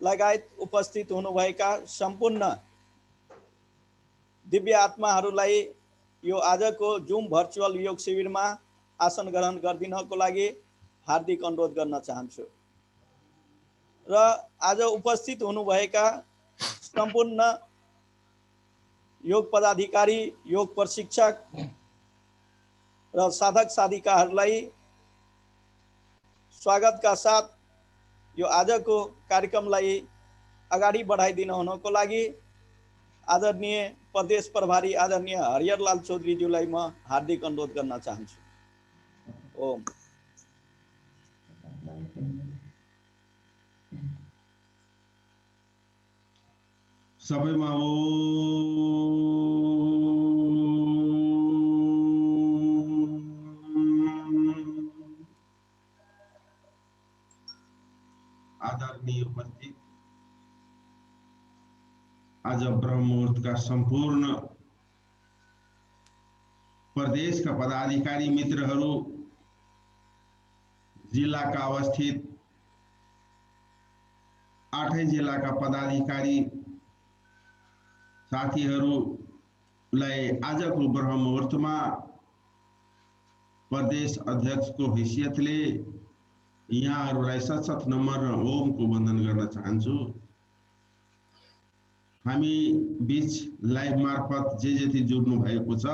लगायत उपस्थित हुनुभएका सम्पूर्ण दिव्य आत्माहरूलाई यो आजको जुम भर्चुअल योग शिविरमा आसन ग्रहण गरिदिनको लागि हार्दिक अनुरोध गर्न चाहन्छु। र आज उपस्थित हुनुभएका सम्पूर्ण योग पदाधिकारी, योग प्रशिक्षक र साधक साधिकाहरूलाई स्वागतका साथ यो आजको कार्यक्रमलाई अगाडि बढाइदिनु हुनको लागि आदरणीय प्रदेश प्रभारी आदरणीय हरिहरलाल चौधरीज्यूलाई म हार्दिक अनुरोध गर्न चाहन्छु। ओम। सबैमा आदरणीय उपस्थित आज ब्रह्म मुहूर्त का संपूर्ण प्रदेश का पदाधिकारी मित्रहरू, जिला का अवस्थित 8 जिला का पदाधिकारी साथीहरूलाई आजको ब्रह्म मुहूर्तमा प्रदेश अध्यक्षको हैसियतले यहाँहरूलाई सशत नम्र र ओमको वन्दन गर्न चाहन्छु। हामी बीच लाइभ मार्फत जे जति जोड्नु भएको छ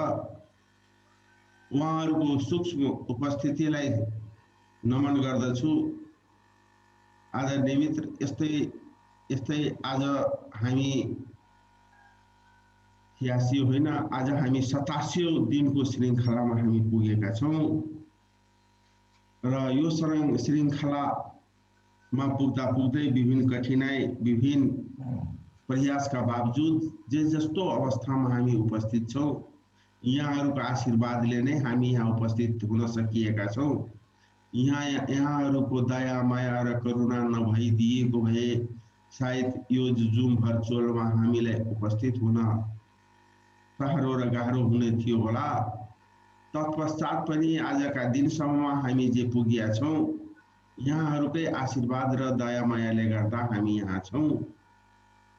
उहाँहरूको सूक्ष्म उपस्थितिलाई नमन गर्दछु। आदरणीय मित्र, यस्तै आज हामी 86 होइन, आज हामी 87औं दिनको श्रृङ्खलामा हामी पुगेका छौं र यो श्रृङ्खलामा पुग्दा पुग्दै विभिन्न कठिनाई, विभिन्न प्रयासका बावजुद जे जस्तो अवस्थामा हामी उपस्थित छौं, यहाँहरूको आशीर्वादले नै हामी यहाँ उपस्थित हुन सकिएका छौं। यहाँहरूको दया माया र करुणा नभइदिएको भए सायद यो जुम भर्चुअलमा हामीलाई उपस्थित हुन साह्रो र गाह्रो हुने थियो होला। तत्पश्चात पनि आजका दिनसम्ममा हामी जे पुगेका छौं, यहाँहरूकै आशीर्वाद र दया मायाले गर्दा हामी यहाँ छौं।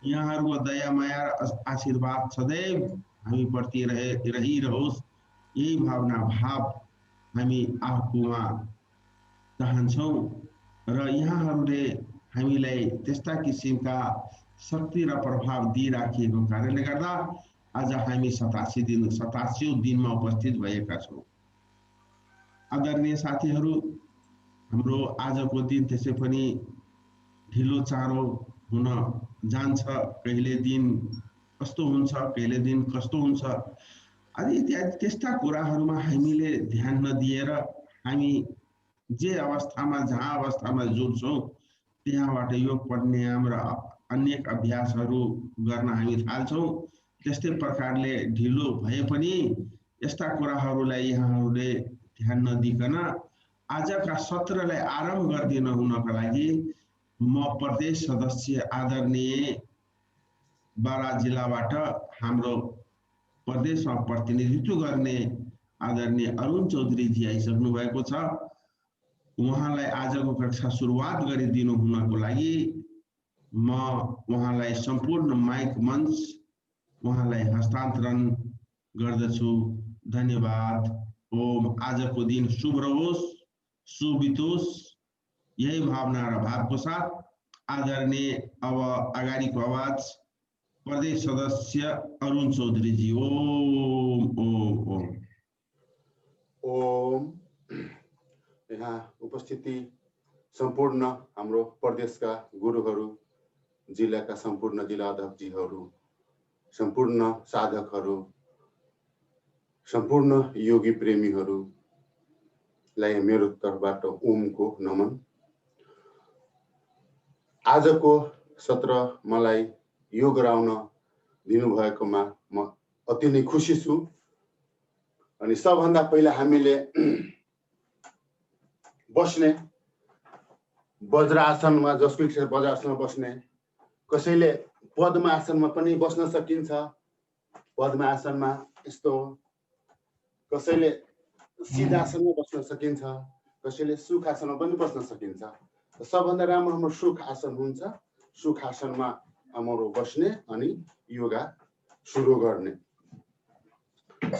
यहाँहरूको दया माया र आशीर्वाद सदैव हामी प्रति रहिरहोस्, यही भावना भाव हामी आफूमा चाहन्छौं र यहाँहरूले हामीलाई त्यस्ता किसिमका शक्ति र प्रभाव दिइराखेको कारणले गर्दा आज हामी 87औं दिनमा उपस्थित भएका छौं। आदरणीय साथीहरू, हाम्रो आजको दिन त्यसै पनि ढिलो चाँडो हुन जान्छ। कहिले दिन कस्तो हुन्छ, कहिले दिन कस्तो हुन्छ आदि इत्यादि त्यस्ता कुराहरूमा हामीले ध्यान नदिएर हामी जे अवस्थामा जहाँ अवस्थामा जुट्छौं त्यहाँबाट योग प्राणायाम र अन्य अभ्यासहरू गर्न हामी थाल्छौं। त्यस्तै प्रकारले ढिलो भए पनि यस्ता कुराहरूलाई यहाँहरूले ध्यान नदिकन आजका सत्रलाई आरम्भ गरिदिन हुनको लागि म प्रदेश सदस्य आदरणीय बारा जिल्लाबाट हाम्रो प्रदेशमा प्रतिनिधित्व गर्ने आदरणीय अरुण चौधरीजी आइसक्नु भएको छ। उहाँलाई आजको कक्षा सुरुवात गरिदिनु हुनको लागि म उहाँलाई सम्पूर्ण माइक मञ्च उहाँलाई हस्तान्तरण गर्दछु। धन्यवाद। ओम। आजको दिन शुभ रहोस्, शुभ बितोस्, यही भावना र भावको साथ आदरणीय अब अगाडिको आवाज प्रदेश सदस्य अरुण चौधरीजी। ओम ओम ओम ओम। यहाँ उपस्थिति सम्पूर्ण हाम्रो प्रदेशका गुरुहरू, जिल्लाका सम्पूर्ण जिल्ला अध्यक्षजीहरू, सम्पूर्ण साधकहरू, सम्पूर्ण योगी प्रेमीहरूलाई मेरो तर्फबाट ओमको नमन। आजको सत्र मलाई यो गराउन दिनुभएकोमा म अति नै खुसी छु। अनि सबभन्दा पहिला हामीले बस्ने वज्रासनमा, जसको इच्छा वज्रासनमा बस्ने, कसैले पद्मासनमा पनि बस्न सकिन्छ। पद्मासनमा यस्तो, कसैले सिद्धासनमा बस्न सकिन्छ, कसैले सुखासनमा पनि बस्न सकिन्छ। सबभन्दा राम्रो हाम्रो सुख आसन हुन्छ। सुखासनमा हाम्रो बस्ने अनि योगा सुरु गर्ने।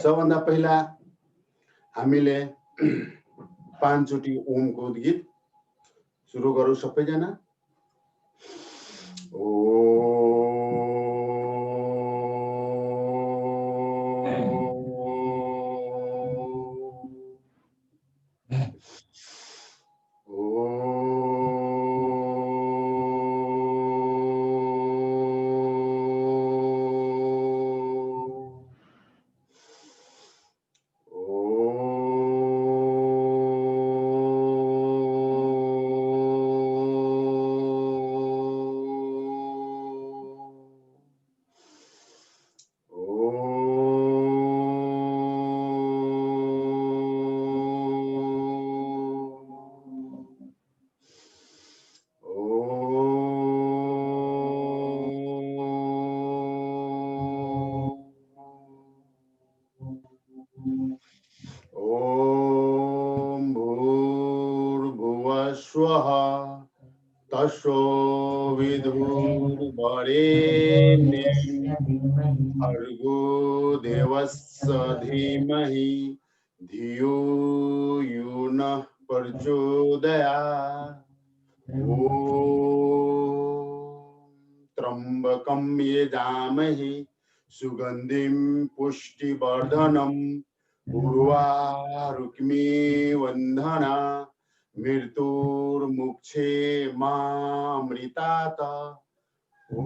सबभन्दा पहिला हामीले 5 चोटि ओमको उद्गीत सुरु गरौँ सबैजना। तस्यो विदुर्वरेण्यं भर्गो देवस्य धीमहि धियो यो नः प्रचोदयात्। ॐ त्र्यम्बकं यजामहे सुगन्धिं पुष्टिवर्धनम् उर्वारुकमिबन्धना मृत्युर्मुक्षे मामृतात्। ॐ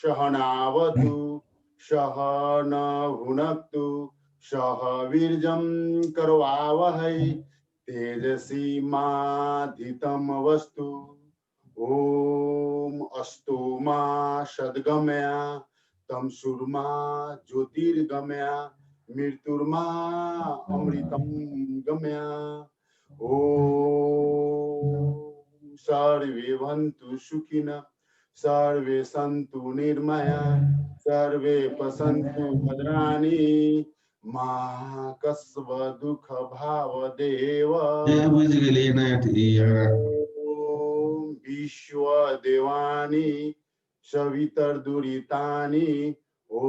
सहनावतु सहनौ भुनक्तु सह वीर्यं करवावहै तेजस्विनावधीतमस्तु। ॐ अस्तु मा सद्गमय तमसुर्मा ज्योतिर्गमय मृत्युर्मा अमृतं गमय। ॐ सर्वे भवन्तु सुखिनः सर्वे सन्तु निर्भया सर्वे पश्यन्तु भद्राणि मा कश्चित् दुःख भाव देव। विश्व देवानि सवितर्दुरितानि ॐ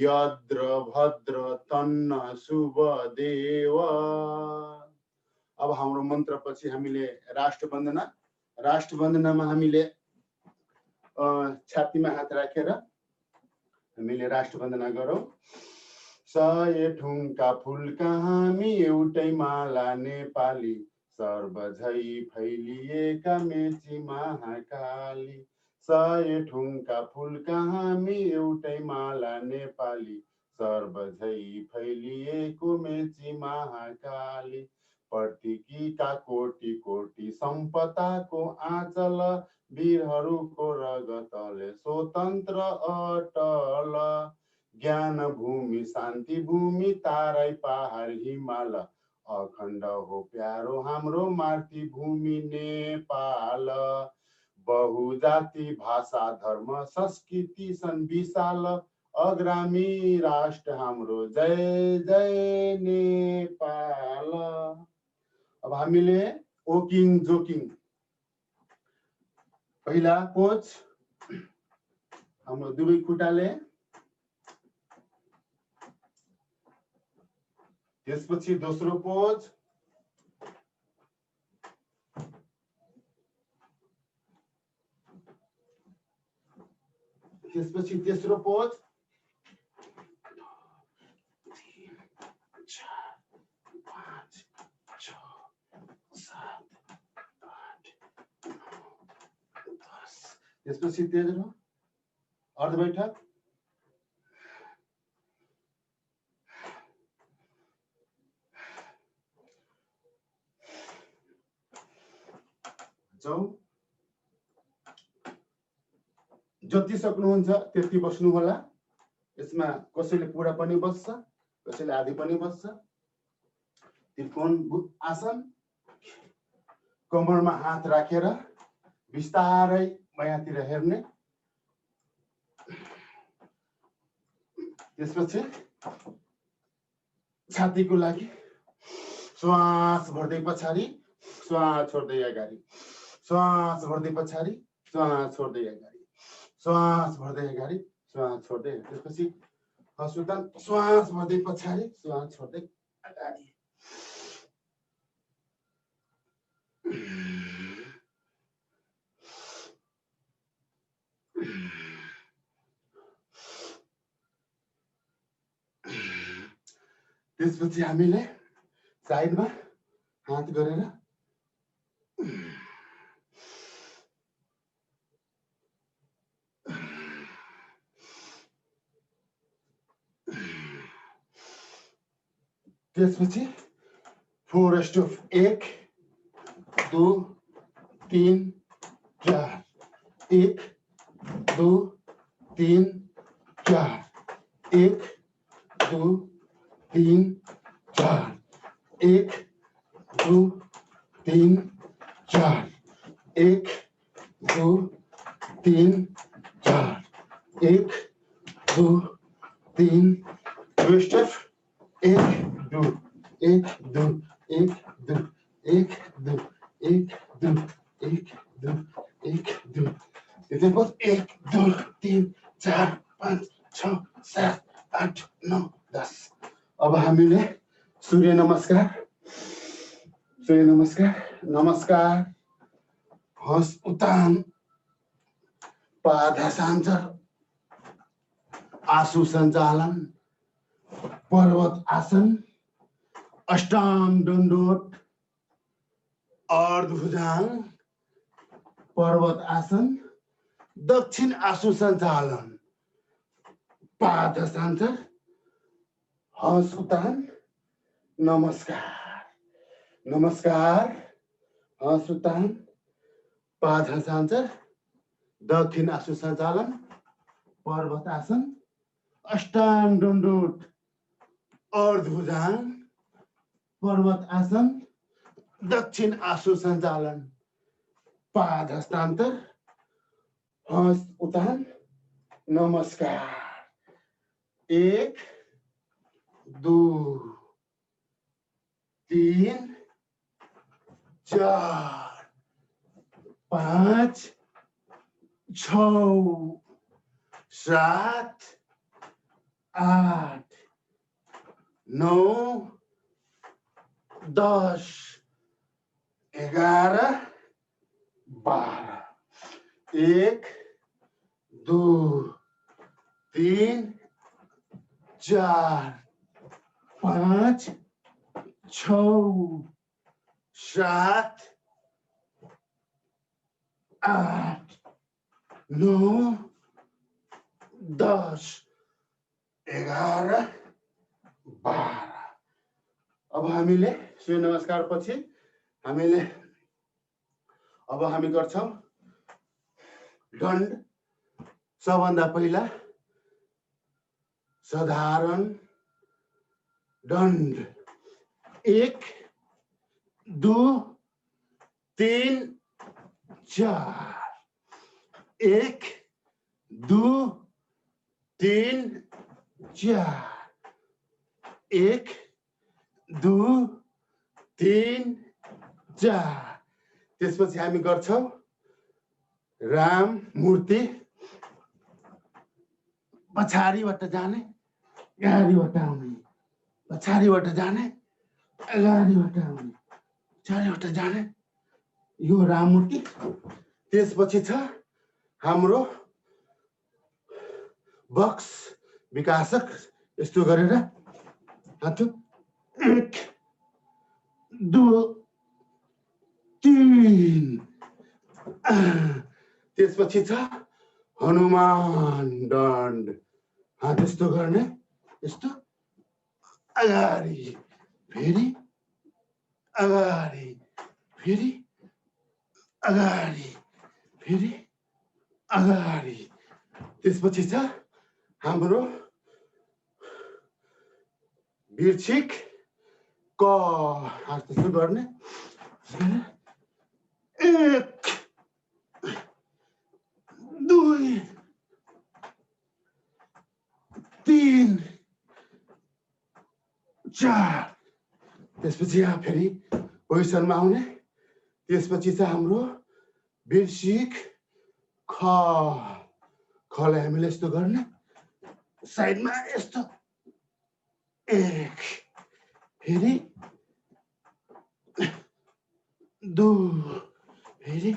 यद्र भद्र तन्न शुभ देव। अब हाम्रो मन्त्र पछि हामीले राष्ट्रवन्दनामा हामीले छातीमा हात राखेर हामीले राष्ट्रवन्दना गरौँ। 100 ठुङ्का फुलका हामी एउटै माला नेपाली सर्वझै फैलिएका मेची महाकाली। 100 ठुङ्का फुलका हामी एउटै माला नेपाली सर्वझै फैलिएको मेची महाकाली। प्रतिकीका कोटि कोटि सम्पदाको आँचल वीरहरूको रगतले स्वतन्त्र अटल। ज्ञान भूमि शान्ति भूमि तारै पहाड हिमाल अखण्ड हो प्यारो हाम्रो मातृभूमि नेपाल। बहुजाति भाषा धर्म संस्कृति छन् विशाल अग्रामी राष्ट्र हाम्रो जय जय नेपाल। अब हामीले ओकिङ जोकिङ पहिला पोज हाम्रो दुवै खुट्टाले, त्यसपछि दोस्रो पोज, त्यसपछि तेस्रो पोज, 3 4 5 6 7 8 9 10। त्यसपछि तेस्रो अर्ध बैठक, जति सक्नुहुन्छ त्यति बस्नु होला। यसमा कसैले पुरा पनि बस्छ, कसैले आधी पनि बस्छ। त्रिकोण आसन, कमरमा हात राखेर बिस्तारै मायातिर हेर्ने। त्यसपछि छातीको लागि श्वास भर्दै पछाडि, श्वास छोड्दै अगाडि, श्वास भर्दै पछाडि, श्वास छोड्दै अगाडि, श्वास भर्दै अगाडि, श्वास छोड्दै। त्यसपछि हस उतान, श्वास भर्दै पछाडि, श्वास छोड्दै अगाडि। त्यसपछि हामीले साइडमा हात गरेर त्यसपछि 4 स्टोप 1 2 3 4 1 2 3 4 1 2 3 4 1 2 3 4 1 2 3 4 1 2 3 स्टेप 1 2 1 2 1 2 1 2 1 2 1 2 1 2 त्यसपछि 1 2 3 4 5 6 7 8 9 10। अब हामीले सूर्य नमस्कार, सूर्य नमस्कार, नमस्कार, हस उतान, पाद हस्तांतर, आंसू संचालन, पर्वत आसन, अष्टांग दंडोत, अर्धभुजंग, पर्वत आसन, दक्षिण आंसू संचालन, पाद हस्तांतर, हस उतान, नमस्कार, नमस्कार, हस उतान, पाद हस्तांतर, दक्षिण आंसू संचालन, पर्वत आसन, अष्टांग दंडोत, अर्धभुजंग, पर्वत आसन, दक्षिण आंसू संचालन, पाद हस्तांतर, हस उतान, नमस्कार। 1 2 3 4 5 6 7 8 9 10 11 12 1 2 3 4 5 6 7 8 9 10 11 12। अब हामीले सूर्य नमस्कार पछि हामीले अब हामी गर्छौं दण्ड। सबभन्दा पहिला साधारण दण्ड। 1 2 3 4 1 2 3 4 1 2 3 4। त्यसपछि हामी गर्छौं राम मूर्ति। पछाडिबाट जाने, अगाडिबाट आउने, पछाडिबाट जाने, अगाडिबाट आउने, पछाडिबाट जाने, यो राम मूर्ति। त्यसपछि छ हाम्रो बक्स विकासक। यस्तो गरेर हात 1 2 3। त्यसपछि छ हनुमान दण्ड। हात यस्तो गर्ने, यस्तो अगाडि, फेरि अगाडि, फेरि अगाडि, फेरि अगाडि। त्यसपछि छ हाम्रो बिर्छिक क। हात यस्तो गर्ने, 1 2 3 4। त्यसपछि यहाँ फेरि पोजिसनमा आउने। त्यसपछि चाहिँ हाम्रो बिर्सिक ख खलाई हामीले यस्तो गर्ने साइडमा यस्तो एक फेरि दु फेरि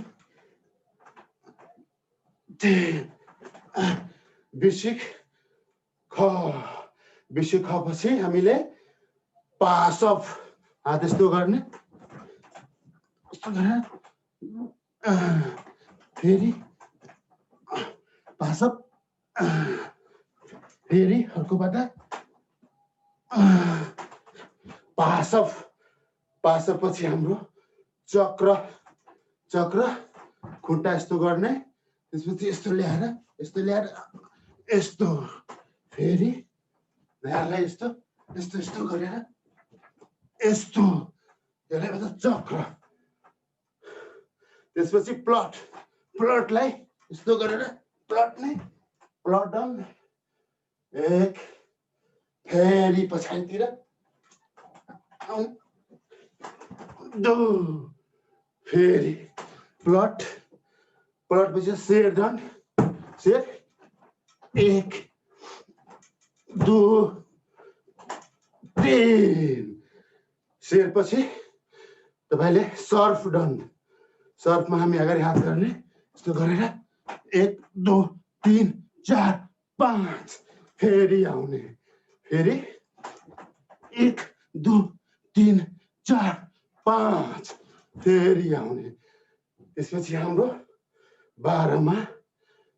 तीन बिर्सिक ख पछि हामीले पास अफ हात यस्तो गर्ने यस्तो गरेर फेरि पास अफ फेरि अर्कोबाट पास अफ पछि हाम्रो चक्र खुट्टा यस्तो गर्ने त्यसपछि यस्तो ल्याएर यस्तो फेरि ढाडलाई यस्तो गरेर यस्तो त्यसलाई भन्छ चक्र त्यसपछि प्लटलाई यस्तो गरेर प्लट डाउन एक फेरि पछाडितिर दो फेरि प्लट पछि सेयर डाउन सेयर एक दो तीन सेयर पछि तपाईले सर्फ डन सर्फमा हामी अगाडि हात गर्ने यस्तो गरेर एक दो तीन चार पाँच फेरि आउने फेरि एक दो तीन चार पाँच फेरि आउने त्यसपछि हाम्रो 12 मा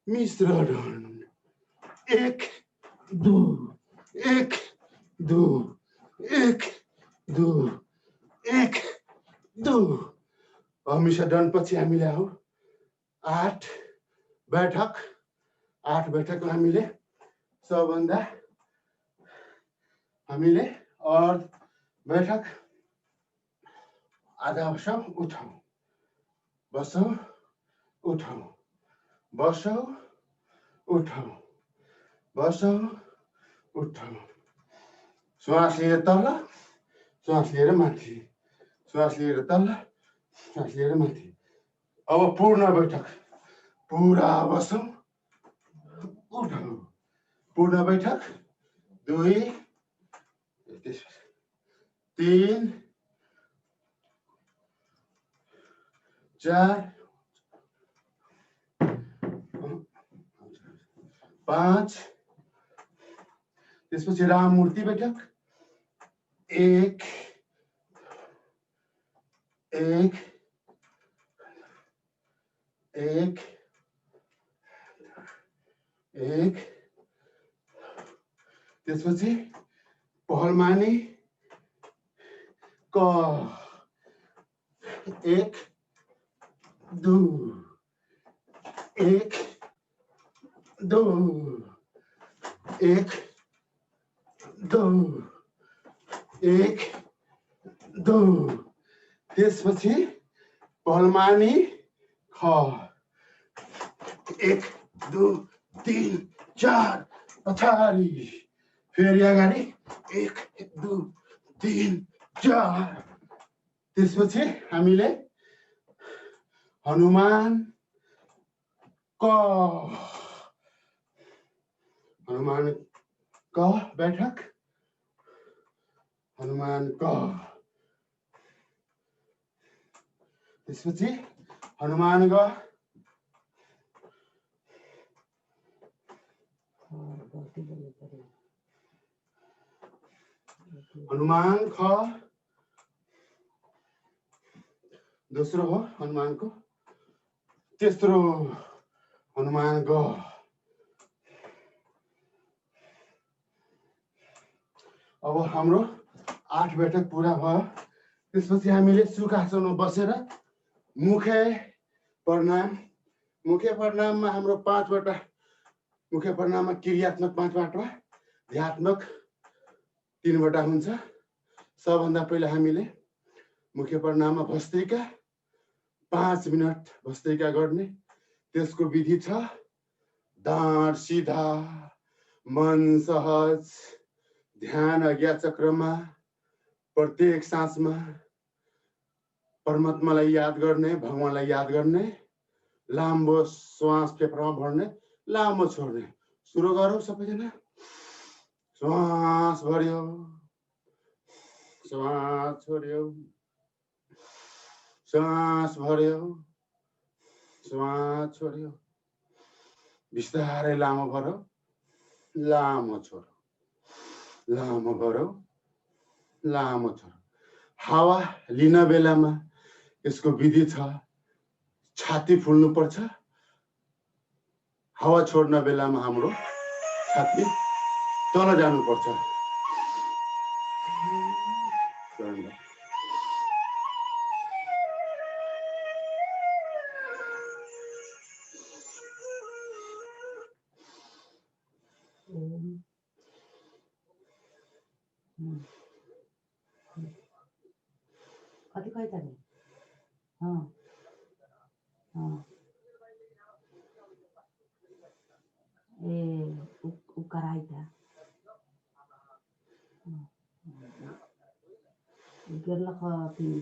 मिश्र डन एक दो मिश्र डन पछि हामीले आऊ 8 बैठक हामीले सबभन्दा हामीले और बैठक आधा बसौँ उठौँ बसौँ उठौँ बसौँ उठौँ बसौँ उठौँ श्वास लिएर तल श्वास लिएर माथि श्वास लिएर तल श्वास लिएर माथि अब पूर्ण बैठक पूरा बसौँ उठौँ पूर्ण बैठक 2 3 4 5 त्यसपछि राम मूर्ति बैठक 1 त्यसपछि पहलमानी क 1 2 त्यसपछि पहलमानी ख 1 2 3 4 पछाडि फेरि अगाडि 1 2 3 4 त्यसपछि हामीले हनुमान क बैठक हनुमान क त्यसपछि हनुमान ग हनुमान ख दोस्रो हो हनुमान को तेस्रो हनुमान ग अब हाम्रो 8 बैठक पूरा भयो त्यसपछि हामीले सुखासनमा बसेर मुखे प्रणाममा हाम्रो 5 वटा मुखे प्रणाममा क्रियात्मक 5 वटा ध्यात्मक 3 वटा हुन्छ सबभन्दा पहिला हामीले मुखे प्रणाममा भस्त्रिका 5 मिनट भस्त्रिका गर्ने त्यसको विधि छ दाँड सीधा मन सहज ध्यान अज्ञा चक्रमा प्रत्येक सासमा परमात्मालाई याद गर्ने भगवानलाई याद गर्ने लामो श्वास फेफडामा भर्ने, लामो छोड्ने। सुरु गरौँ सबैजना। श्वास भर्यो, श्वास छोड्यो, श्वास भर्यो, श्वास छोड्यो। बिस्तारै लामो भरौ, लामो छोडौ, लामो भरौ, लामो छोडौ। हावा लिन बेलामा यसको विधि छ, छाती फुल्नु पर्छ। हावा छोड्न बेलामा हाम्रो छाती तल जानु पर्छ। कति खै त नि ए उकराइ त गेल ख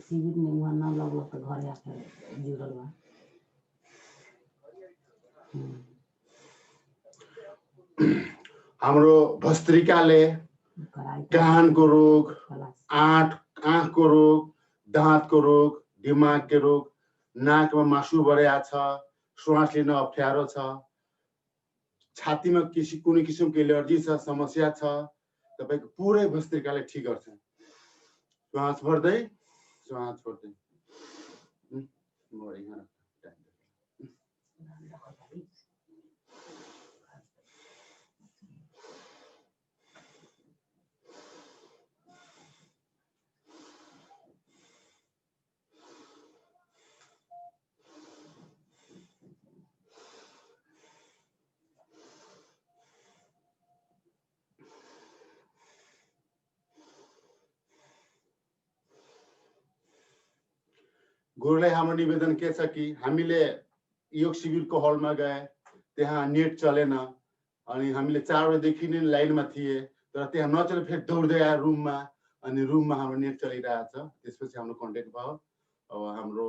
शिविर में वहाँ ना लगल तो घर आके जुड़ल बा। हाम्रो भस्त्रिकाले कानको रोग, आँखको रोग, दाँतको रोग, दिमागको रोग, नाकमा मासु बढेको छ, श्वास लिन अप्ठ्यारो छ, छातीमा कुनै किसिमको एलर्जी छ, समस्या छ, तपाईको पुरै भस्त्रिकाले ठीक गर्छ। श्वास भर्दै, श्वास छोड्दै। गुरुलाई हाम्रो निवेदन के छ कि हामीले योग शिविरको हलमा गए, त्यहाँ नेट चलेन, अनि हामीले 4 बजेदेखि नै लाइनमा थिए, तर त्यहाँ नचले फेरि दौड्दै आए रुममा, अनि रुममा हाम्रो नेट चलिरहेछ। त्यसपछि हाम्रो कन्ट्याक्ट भयो। अब हाम्रो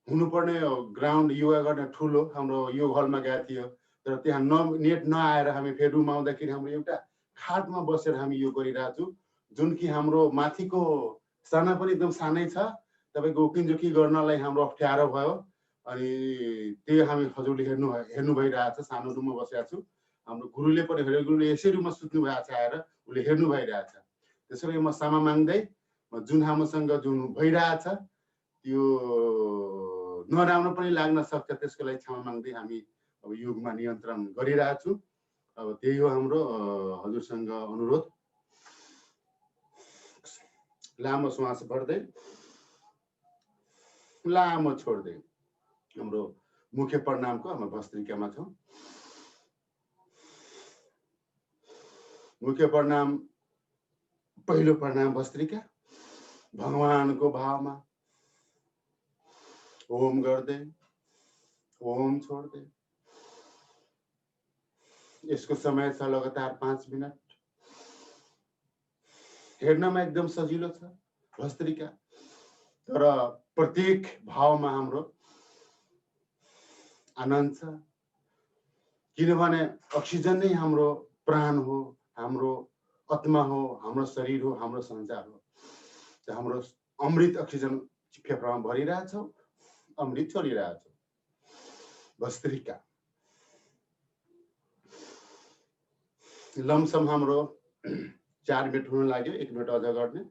हुनुपर्ने ग्राउन्ड योगा गर्ने ठुलो हाम्रो योग हलमा गएको थियो, तर त्यहाँ नेट नआएर हामी फेरि रुम आउँदाखेरि हाम्रो एउटा खाटमा बसेर हामी योग गरिरहेछौँ, जुन कि हाम्रो माथिको साना पनि एकदम सानै छ। तपाईको उकिनजुकी गर्नलाई हाम्रो अप्ठ्यारो भयो, अनि त्यो हामी हजुरले हेर्नु भइरहेछ। सानो रुममा बसेका छु, हाम्रो गुरुले पनि हेर्यो, गुरुले यसै रुममा सुत्नु भएको छ आएर, उसले हेर्नु भइरहेछ। त्यसैले म क्षमा माग्दै, जुन हामीसँग जुन भइरहेछ त्यो नराम्रो पनि लाग्न सक्छ, त्यसको लागि क्षमा माग्दै हामी अब योगमा नियन्त्रण गरिरहेछौँ। अब त्यही हो हाम्रो हजुरसँग अनुरोध। लामो श्वास भर्दै, लामो छोड्दै। हाम्रो मुख्य प्रणामको हाम्रो भस्त्रिकामा छौँ। मुख्य प्रणाम, पहिलो प्रणाम भस्त्रिका, भगवानको भावमा ओम गर्दै, ओम छोड्दै। यसको समय छ लगातार 5 मिनट। हेर्नमा एकदम सजिलो छ भस्त्रिका, तर प्रत्येक भावमा हाम्रो आनन्द छ, किनभने अक्सिजन नै हाम्रो प्राण हो, हाम्रो आत्मा हो, हाम्रो शरीर हो, हाम्रो संसार हो। हाम्रो अमृत अक्सिजन फेफडामा भरिरहेछ, अमृत छोडिरहेछ। भस्त्रिका लमसम हाम्रो 4 मिनट हुन लाग्यो, 1 मिनट अझ गर्ने।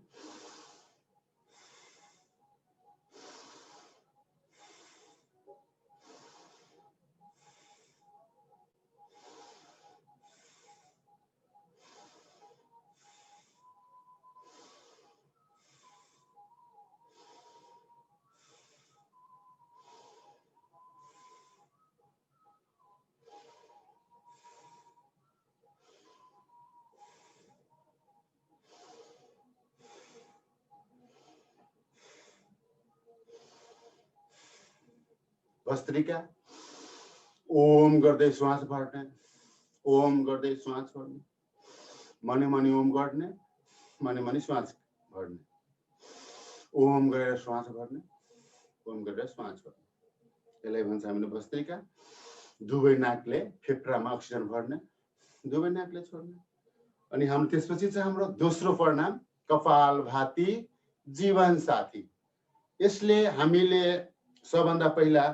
भस्त्रिका ओम गर्दै श्वास भर्ने, ओम गर्दै श्वास छोड्ने, मने मने ओम गर्ने, मने मने श्वास भर्ने, ओम गरेर श्वास भर्ने, ओम गरेर श्वास छोड्ने। यसलाई भन्छ हामीले भस्त्रिका। दुवै नाकले फेफडामा अक्सिजन भर्ने, दुवै नाकले छोड्ने। अनि हाम्रो त्यसपछि चाहिँ हाम्रो दोस्रो प्रणाम कपालभाती जीवन साथी। यसले हामीले सबभन्दा पहिला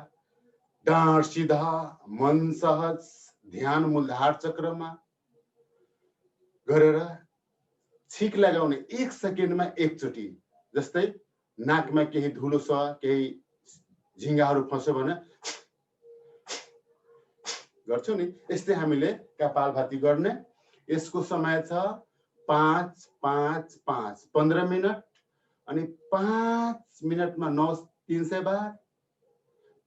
डाँड सिधा, मन सहज, ध्यान मूलधार चक्रमा गरेर छिक लगाउने 1 सेकेन्डमा एकचोटि। जस्तै नाकमा केही धुलो छ, केही झिङ्गाहरू फस्यो भने गर्छौँ नि, यस्तै हामीले कपालभाती गर्ने। यसको समय छ 5-5-5 15 मिनट। अनि 5 मिनटमा 300 बार,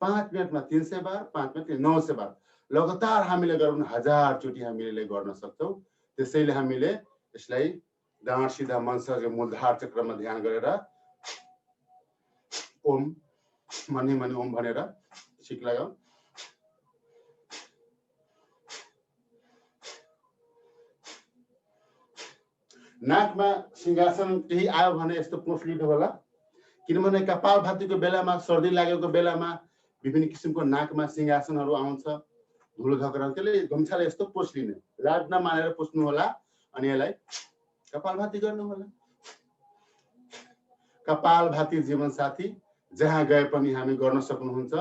5 मिनटमा 300 बार, 5 मिनट 900 बार लगातार हामीले गरौँ भने 1000 चोटि हामीले गर्न सक्छौँ। त्यसैले हामीले यसलाई डाँड सिधा, मन सहज, मूलधार चक्रमा ध्यान गरेर ओम मनी मनी ओम भनेर छिक लगाऊ। नाकमा सिंहासन केही आयो भने यस्तो पोछ लिनु होला, किनभने कपालभातीको बेलामा, सर्दी लागेको बेलामा विभिन्न किसिमको नाकमा सिंहासनहरू आउँछ, धुलो धकरा। त्यसले गम्छाले यस्तो पोछ लिने, लाज नमानेर पोछ्नु होला। अनि यसलाई कपालभाती गर्नु होला। कपालभाती जीवन साथी जहाँ गए पनि हामी गर्न सक्नुहुन्छ।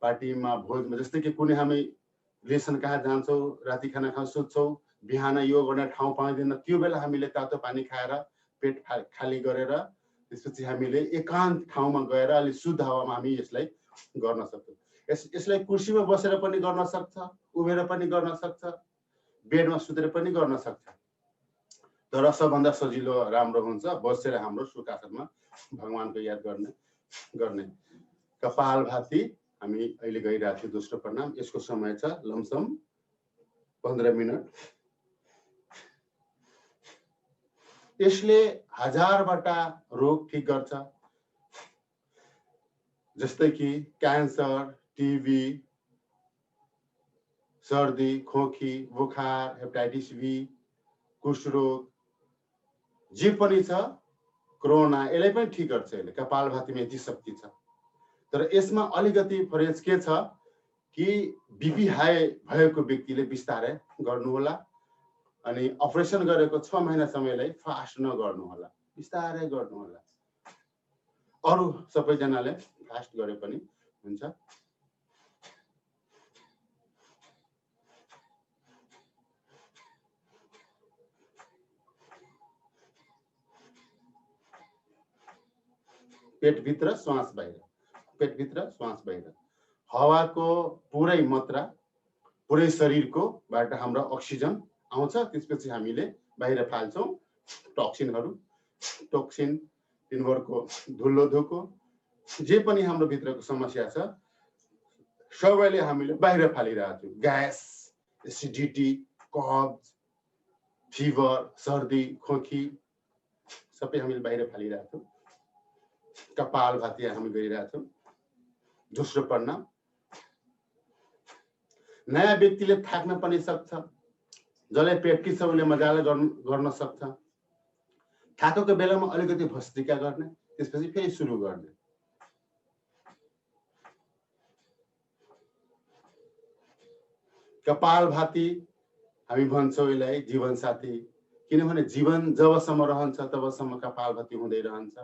पार्टीमा, भोजमा, जस्तै कि कुनै हामी रिलेसन कहाँ जान्छौँ, राति खाना खान सुत्छौँ, बिहान योग गर्ने ठाउँ पाइँदैन, त्यो बेला हामीले तातो पानी खाएर पेट खाली गरेर त्यसपछि हामीले एकान्त ठाउँमा गएर अलि शुद्ध हावामा हामी यसलाई गर्न सक्छौँ। यसलाई कुर्सीमा बसेर पनि गर्न सक्छ, उभिएर पनि गर्न सक्छ, बेडमा सुतेर पनि गर्न सक्छ। तर सबभन्दा सजिलो राम्रो हुन्छ बसेर हाम्रो सुखासनमा भगवानको याद गर्ने। कपालभाती हामी अहिले गरिरहेको थियौँ दोस्रो प्रणाम। यसको समय छ लमसम 15 मिनट। यसले 1000वटा रोग ठीक गर्छ, जस्तै कि क्यान्सर, टिबी, सर्दी, खोकी, बुखार, हेपाटाइटिस बी, कुष्ठरोग, जे पनि छ, कोरोना, यसलाई पनि ठीक गर्छ। यसले कपालभातीमा यति शक्ति छ। तर यसमा अलिकति फरक के छ कि बीपी हाई भएको व्यक्तिले बिस्तारै गर्नु होला। अनि अपरेसन गरेको 6 महिनासम्मलाई फास्ट नगर्नु होला, बिस्तारै गर्नु होला। अरू सबैजनाले फास्ट गरे पनि हुन्छ। पेटभित्र श्वास बाहिर, पेटभित्र श्वास बाहिर। हावाको पुरै मात्रा पुरै शरीरको बाट हाम्रो अक्सिजन आउँछ, त्यसपछि हामीले बाहिर फाल्छौँ टक्सिनहरू। टक्सिन दिनभरको धुलो धोको जे पनि हाम्रो भित्रको समस्या छ सबैले हामीले बाहिर फालिरहेको छौँ। ग्यास, एसिडिटी, कब्ज, फिभर, सर्दी, खोकी सबै हामीले बाहिर फालिरहेको छौँ। कपालभाती हामी गरिरहेको छौँ। दोस्रो प्रणाम। नयाँ व्यक्तिले थाक्न पनि सक्छ, जसले प्र्याक्टिस छ उसले मजाले गर्न सक्छ। थाकेको बेलामा अलिकति भस्त्रिका गर्ने, त्यसपछि फेरि सुरु गर्ने। कपालभाती हामी भन्छौँ यसलाई जीवन साथी, किनभने जीवन जबसम्म रहन्छ तबसम्म कपालभाती हुँदै रहन्छ।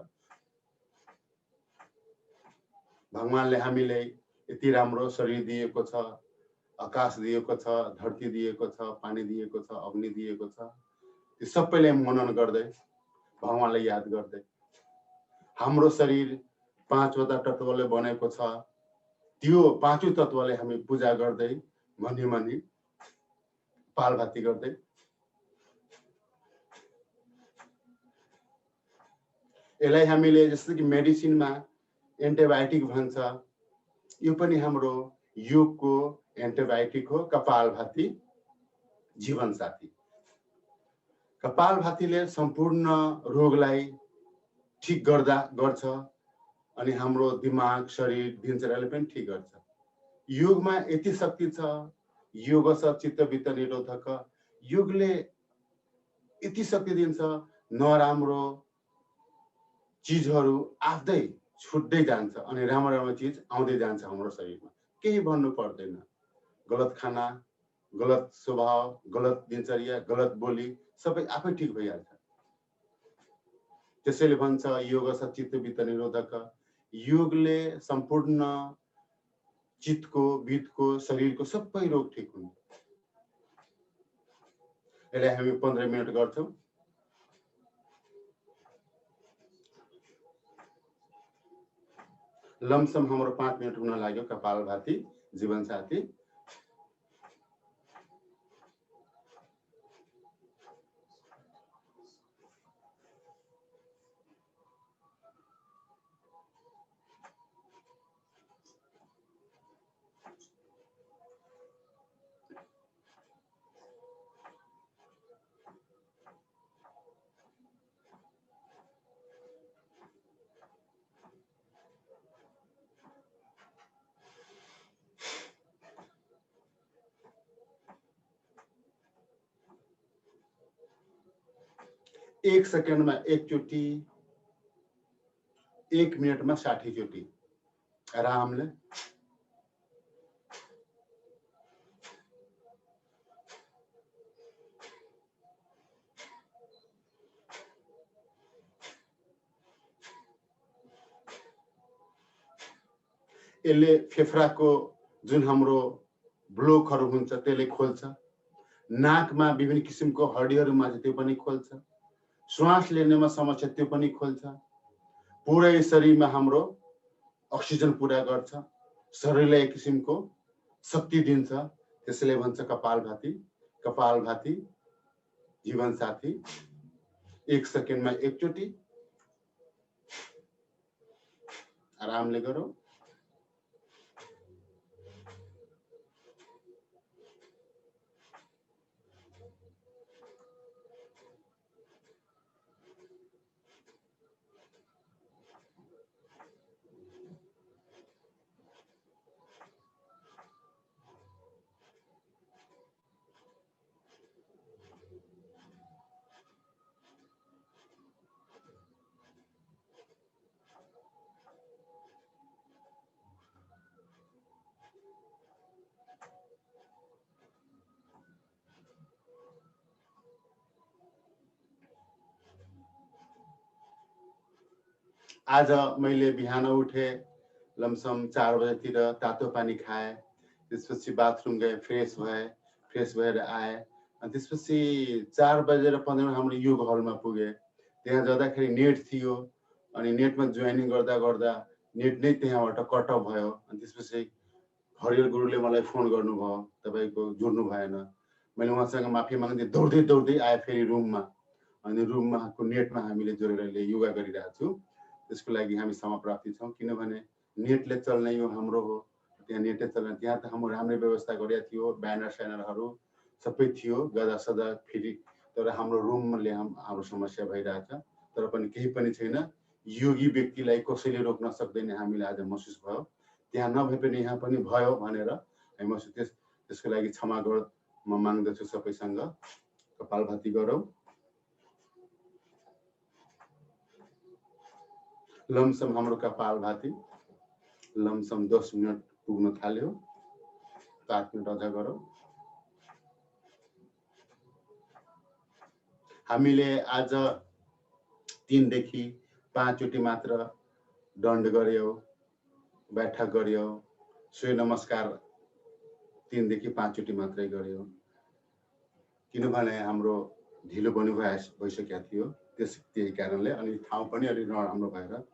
भगवानले हामीलाई यति राम्रो शरीर दिएको छ, आकाश दिएको छ, धरती दिएको छ, पानी दिएको छ, अग्नि दिएको छ। त्यो सबैलाई मनन गर्दै भगवानलाई याद गर्दै हाम्रो शरीर 5वटा तत्त्वले बनेको छ, त्यो 5 तत्त्वले हामी पूजा गर्दै मनी मनी कपालभाती गर्दै यसलाई हामीले जस्तो कि मेडिसिनमा एन्टिबायोटिक भन्छ, यो पनि हाम्रो योगको एन्टिबायोटिक हो। कपालभाती जीवन साथी। कपालभातीले सम्पूर्ण रोगलाई ठीक गर्छ अनि हाम्रो दिमाग, शरीर, दिनचर्याले पनि ठीक गर्छ। योगमा यति शक्ति छ, योग छ चित्तवित्त निरोधक। योगले यति शक्ति दिन्छ, नराम्रो चिजहरू आफै छुट्दै जान्छ अनि राम्रो राम्रो चिज आउँदै जान्छ हाम्रो शरीरमा। केही भन्नु पर्दैन। गलत खाना, गलत स्वभाव, गलत दिनचर्या, गलत बोली सबै आफै ठिक भइहाल्छ। त्यसैले भन्छ योग स चित्तवित्त निरोधक। योगले सम्पूर्ण चित्तको, वित्तको, शरीरको सबै रोग ठिक हुन्छ। यसलाई हामी 15 मिनट गर्छौं। लमसम हाम्रो 5 मिनट हुन लाग्यो कपालभाती जीवन साथी। एक सेकेन्डमा एकचोटि, 1 मिनटमा 60 चोटि आरामले। यसले फेफडाको जुन हाम्रो ब्लकहरू हुन्छ त्यसले खोल्छ। नाकमा विभिन्न किसिमको हड्डीहरूमा त्यो पनि खोल्छ। श्वास लिनेमा समस्या त्यो पनि खोल्छ। पुरै शरीरमा हाम्रो अक्सिजन पुरा गर्छ। शरीरलाई एक किसिमको शक्ति दिन्छ। त्यसैले भन्छ कपालभाती। कपालभाती जीवन साथी। 1 सेकेन्डमा एकचोटि आरामले गरौँ। आज मैले बिहान उठे लमसम 4 बजेतिर तातो पानी खाए। त्यसपछि बाथरुम गए, फ्रेश भए, फ्रेश भएर आए। अनि त्यसपछि 4 बजेर 15 मिनट हाम्रो योग हलमा पुगे। त्यहाँ जाँदाखेरि नेट थियो। अनि नेटमा जोइनिङ गर्दा गर्दा नेट नै त्यहाँबाट कट अफ भयो। अनि त्यसपछि हरिहर गुरुले मलाई फोन गर्नुभयो, तपाईको जोड्नु भएन। मैले उहाँसँग माफी माग्दै दौड्दै दौड्दै आए फेरि रुममा। अनि रुममाको नेटमा हामीले जोडेर योगा गरिरहेको छु। त्यसको लागि हामी समाप्राप्ति छौं, किनभने नेटले चल्ने यो हाम्रो हो। त्यहाँ नेटले चल्ने, त्यहाँ त हाम्रो राम्रै व्यवस्था गरेको थियो, ब्यानर स्यानरहरू सबै थियो, गदा सदा फेरि। तर हाम्रो रुमले हाम्रो समस्या भइरहेछ। तर पनि केही पनि छैन। योगी व्यक्तिलाई कसैले रोक्न सक्दैन, हामीले आज महसुस भयो। त्यहाँ नभए पनि यहाँ पनि भयो भनेर हामी महसुस, त्यसको लागि क्षमा म माग्दछु सबैसँग। कपालभाती गरौँ। लमसम हाम्रो कपालभाती लमसम 10 मिनट पुग्न थाल्यो। 7 मिनट अझ गरौँ। हामीले आज 3 देखि 5 चोटि मात्र दण्ड गर्यौं, बैठक गर्यौं। सूर्य नमस्कार 3 देखि 5 चोटि मात्रै गर्यौं, किनभने हाम्रो ढिलो पनि भइसकेको थियो। त्यही कारणले अनि ठाउँ पनि अलि नराम्रो भएर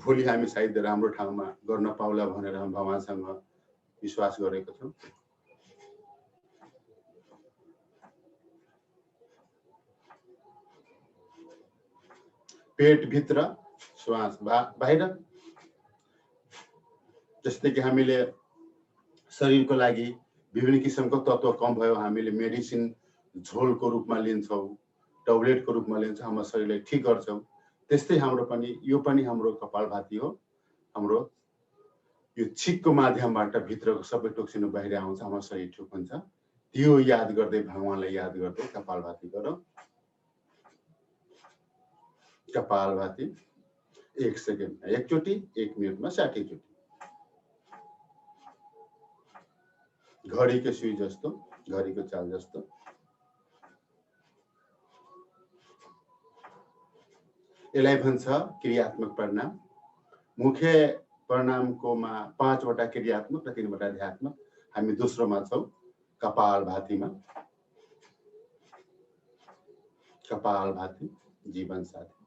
भोलि हामी सायद राम्रो ठाउँमा गर्न पाउला भनेर हामी भगवानसँग विश्वास गरेको छौं। पेट भित्र, श्वास बाहिर। जस्तै कि हामीले शरीरको लागि विभिन्न किसिमको तत्त्व कम भयो, हामीले मेडिसिन झोलको रूपमा लिन्छौं, ट्याब्लेटको रूपमा लिन्छौं, हाम्रो शरीरलाई ठिक गर्छौं। त्यस्तै हाम्रो पनि यो पनि हाम्रो कपालभाती हो। हाम्रो यो छिकको माध्यमबाट भित्रको सबै टोक्सिन बाहिर आउँछ, हाम्रो शरीर ठिक हुन्छ। त्यो याद गर्दै, भगवानलाई याद गर्दै कपालभाती गरौँ। कपालभाती 1 सेकेन्डमा एकचोटि, 1 मिनटमा 60 चोटि। घडीको सुई जस्तो, घडीको चाल जस्तो। यसलाई भन्छ क्रियात्मक प्रणाम। मुख्य प्रणामकोमा 5 वटा क्रियात्मक र 3 वटा ध्यात्मक। हामी दोस्रोमा छौँ, कपालभातीमा। कपालभाती जीवन साथी।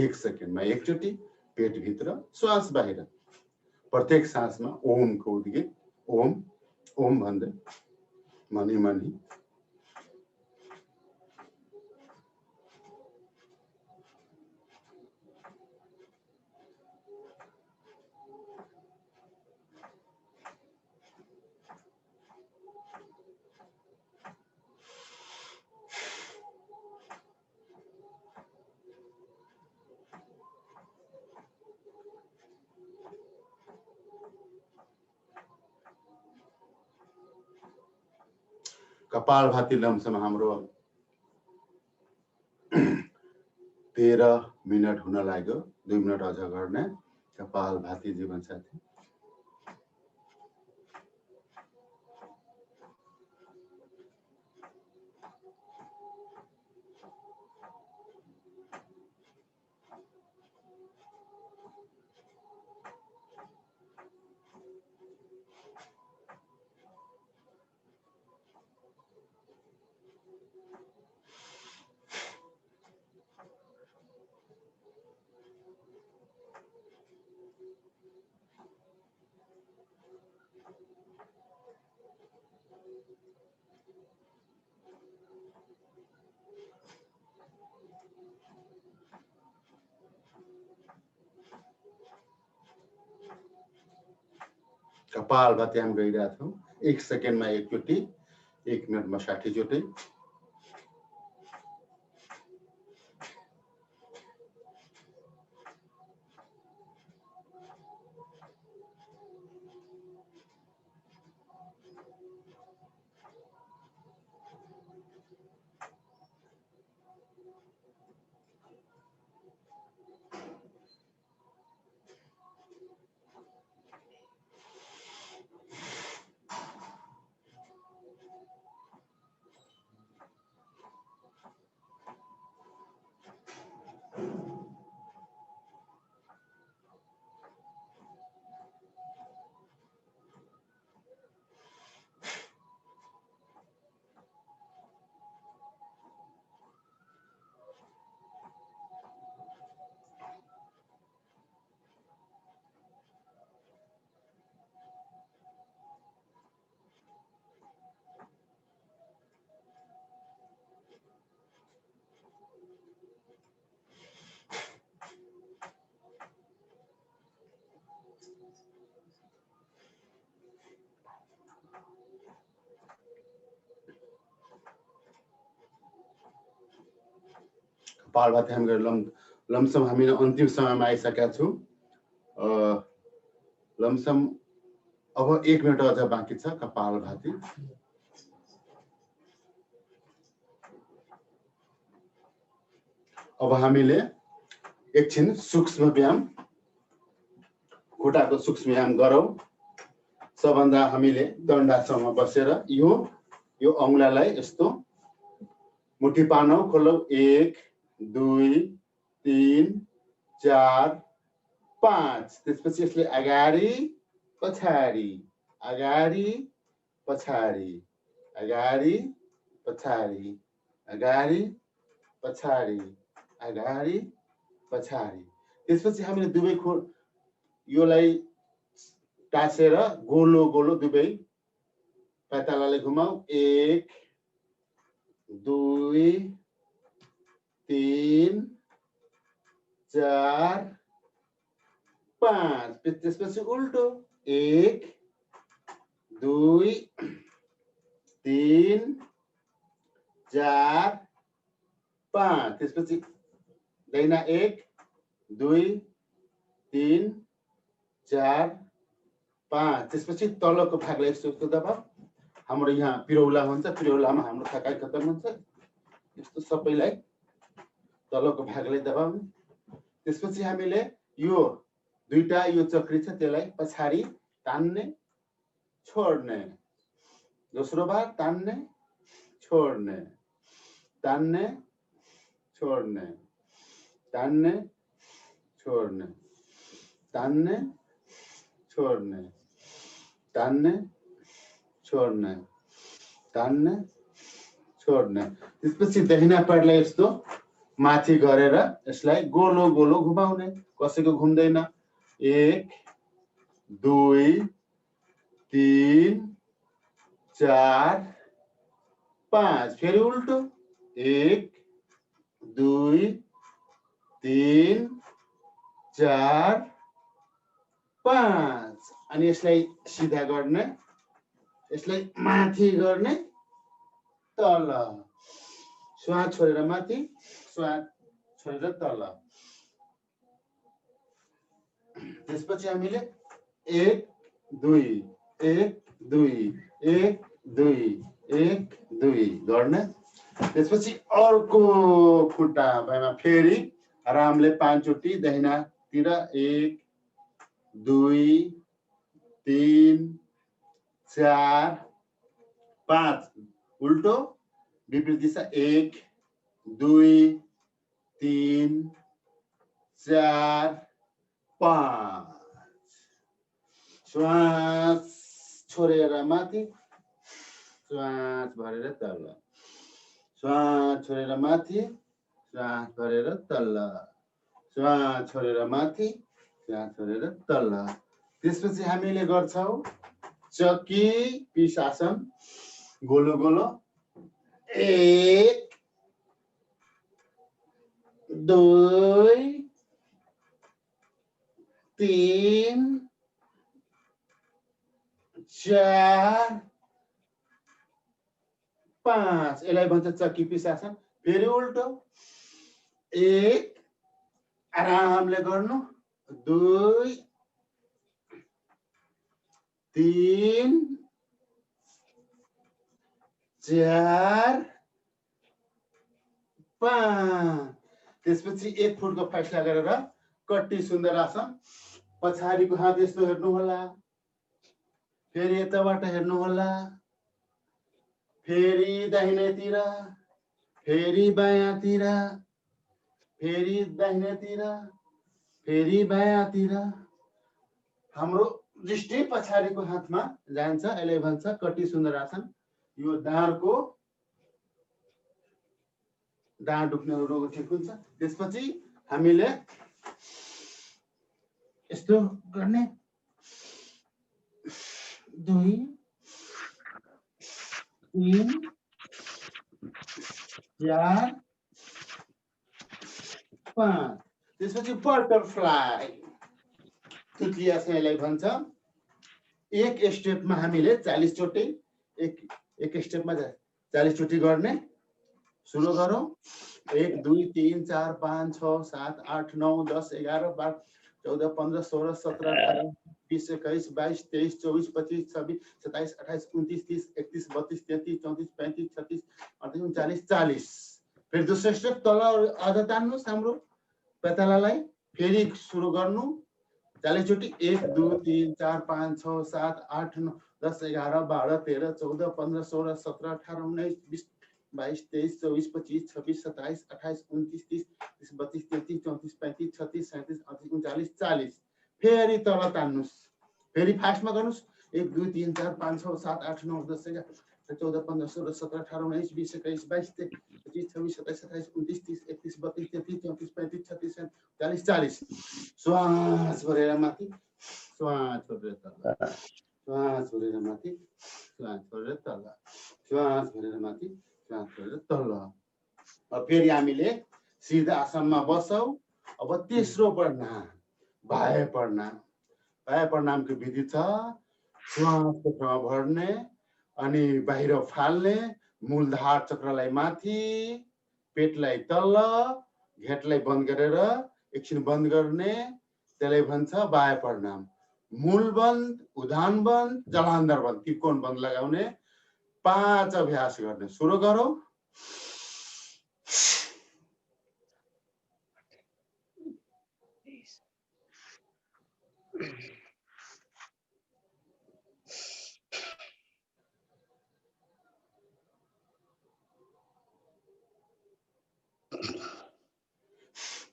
1 सेकेन्डमा एकचोटि पेटभित्र, श्वास बाहिर। प्रत्येक सासमा ओमको उद्गीत, ओम ओम भन्दै मनी मनी। कपालभाती लमसम हाम्रो 13 मिनट हुन लाग्यो। 2 मिनट अझ गर्ने कपालभाती जीवन साथी। कपालभाती हम गइरहेका छौँ। 1 सेकेन्डमा एकचोटि, 1 मिनटमा 60 चोटि। कपालभाती हामी लमसम हामी अन्तिम समयमा आइसकेका छौँ। लमसम अब 1 मिनट अझ बाँकी छ कपालभाती। अब हामीले एकछिन सूक्ष्म व्यायाम, खुट्टाको सूक्ष्म व्यायाम गरौँ। सबभन्दा हामीले दण्डासनमा बसेर यो औँलालाई यस्तो मुठी पार्नु खोलौ। 1 2 3 4 5। त्यसपछि यसले अगाडि पछाडि, अगाडि पछाडि, अगाडि पछाडि, अगाडि पछाडि, अगाडि पछाडि। त्यसपछि हामीले दुवै योलाई टाँसेर गोलो गोलो दुवै पाइतालाले घुमाऊ। 1 2 3 4 5। त्यसपछि उल्टो 1 2 3 4 5। त्यसपछि दाहिना 1 2 3 4 5। त्यसपछि तलको भागलाई यस्तो दबाऊ। हाम्रो यहाँ पिरौला हुन्छ, पिरौलामा हाम्रो थकाइ खतम हुन्छ। यस्तो सबैलाई तलको भागलाई दबाउनु। त्यसपछि हामीले यो दुईटा यो चक्री छ त्यसलाई पछाडि तान्ने छोड्ने। दोस्रो बार तान्ने छोड्ने, तान्ने छोड्ने, तान्ने छोड्ने, तान्ने छोड्ने, तान्ने छोड्ने, तान्ने छोड्ने। त्यसपछि दाहिना पार्टलाई यस्तो माथि गरेर यसलाई गोलो गोलो घुमाउने। कसैको घुम्दैन। 1 2 3 4 5 फेरि उल्टो 1 2 3 4 5 अनि यसलाई सिधा गर्ने, यसलाई माथि गर्ने, तल श्वास छोडेर माथि, श्वास छोडेर तल। त्यसपछि हामीले 1 2 1 2 1 2 1 2 गर्ने। त्यसपछि अर्को खुट्टा भएमा फेरि आरामले 5 चोटि दाहिनातिर 1 2 3 4 5 उल्टो विपरीत दिशा 1 2 3 4 5 श्वास छोडेर माथि, श्वास भरेर तल, श्वास छोडेर माथि, श्वास भरेर तल, श्वास छोडेर माथि, श्वास छोडेर तल। त्यसपछि हामीले गर्छौं चक्की पिस आसन गोलो गोलो। 1 2 3 4 5 यसलाई भन्छ चक्की पिस आसन। फेरि उल्टो 1 आरामले गर्नु, 2 3 4 5 त्यसपछि 1 फुटको फैसला गरेर कट्टी सुन्दर आसन। पछाडिको हात यस्तो हेर्नु होला, फेरि यताबाट हेर्नु होला, फेरि दाहिनेतिर, फेरि बायाँतिर, फेरि दाहिनेतिर, फेरि बायाँतिर। हाम्रो दृष्टि पछाडिको हातमा जान्छ, यसले भन्छ कट्टी सुन्दर आसन। यो ढाड दुख्ने रोग ठिक हुन्छ। त्यसपछि हामीले यस्तो गर्ने 2 3 4 5 त्यसपछि बटरफ्लाई तुतली आसन यसलाई भन्छ। एक स्टेपमा हामीले 40 चोटि एक स्टेपमा 40 चोटि गर्ने। सुरु गरौँ। 1 2 3 4 5 6 7 8 9 10 11 12 14 15 16 17 18 20 21 22 23 24 25 26 27 28 29 30 31 32 33 34 35 36 38 39 40 फेरि दोस्रो स्टेप तल अझ तान्नुस् हाम्रो पेतालालाई। फेरि सुरु गर्नु 40 चोटि। 1 2 3 4 5 6 7 8 9 10 11 12 13 14 15 16 17 18 19 20 22 23 24 25 26 27 28 29 30 31 32 33 34 35 36 37 38 39 40 फेरि तल तान्नुस्। फेरि फास्टमा गर्नुस्। 1 2 3 4 5 6 7 8 9 10 11 14 15 16 17 18 19 20 21 22 23 25 26 27 28 29 30 31 32 33 34 35 36 37 40 श्वास भरेर माथि, श्वास छोडेर तल, श्वास भरेर माथि, श्वास छोडेर तल, श्वास भरेर माथि, श्वास छोडेर तल। अब फेरि हामीले सिधा आसनमा बसौँ। अब तेस्रो प्रणाम बाह्य प्रणाम। बाह्य प्रणामको विधि छ श्वासको क्रम भर्ने अनि बाहिर फाल्ने, मूलधार चक्रलाई माथि, पेटलाई तल, घेटलाई बन्द गरेर एकछिन बन्द गर्ने, त्यसलाई भन्छ बाह्य प्रणाम। मूल बन्द, उदान बन्द, जलान्धर बन्द, त्रिकोण बन्द लगाउने 5 अभ्यास गर्ने। सुरु गरौँ।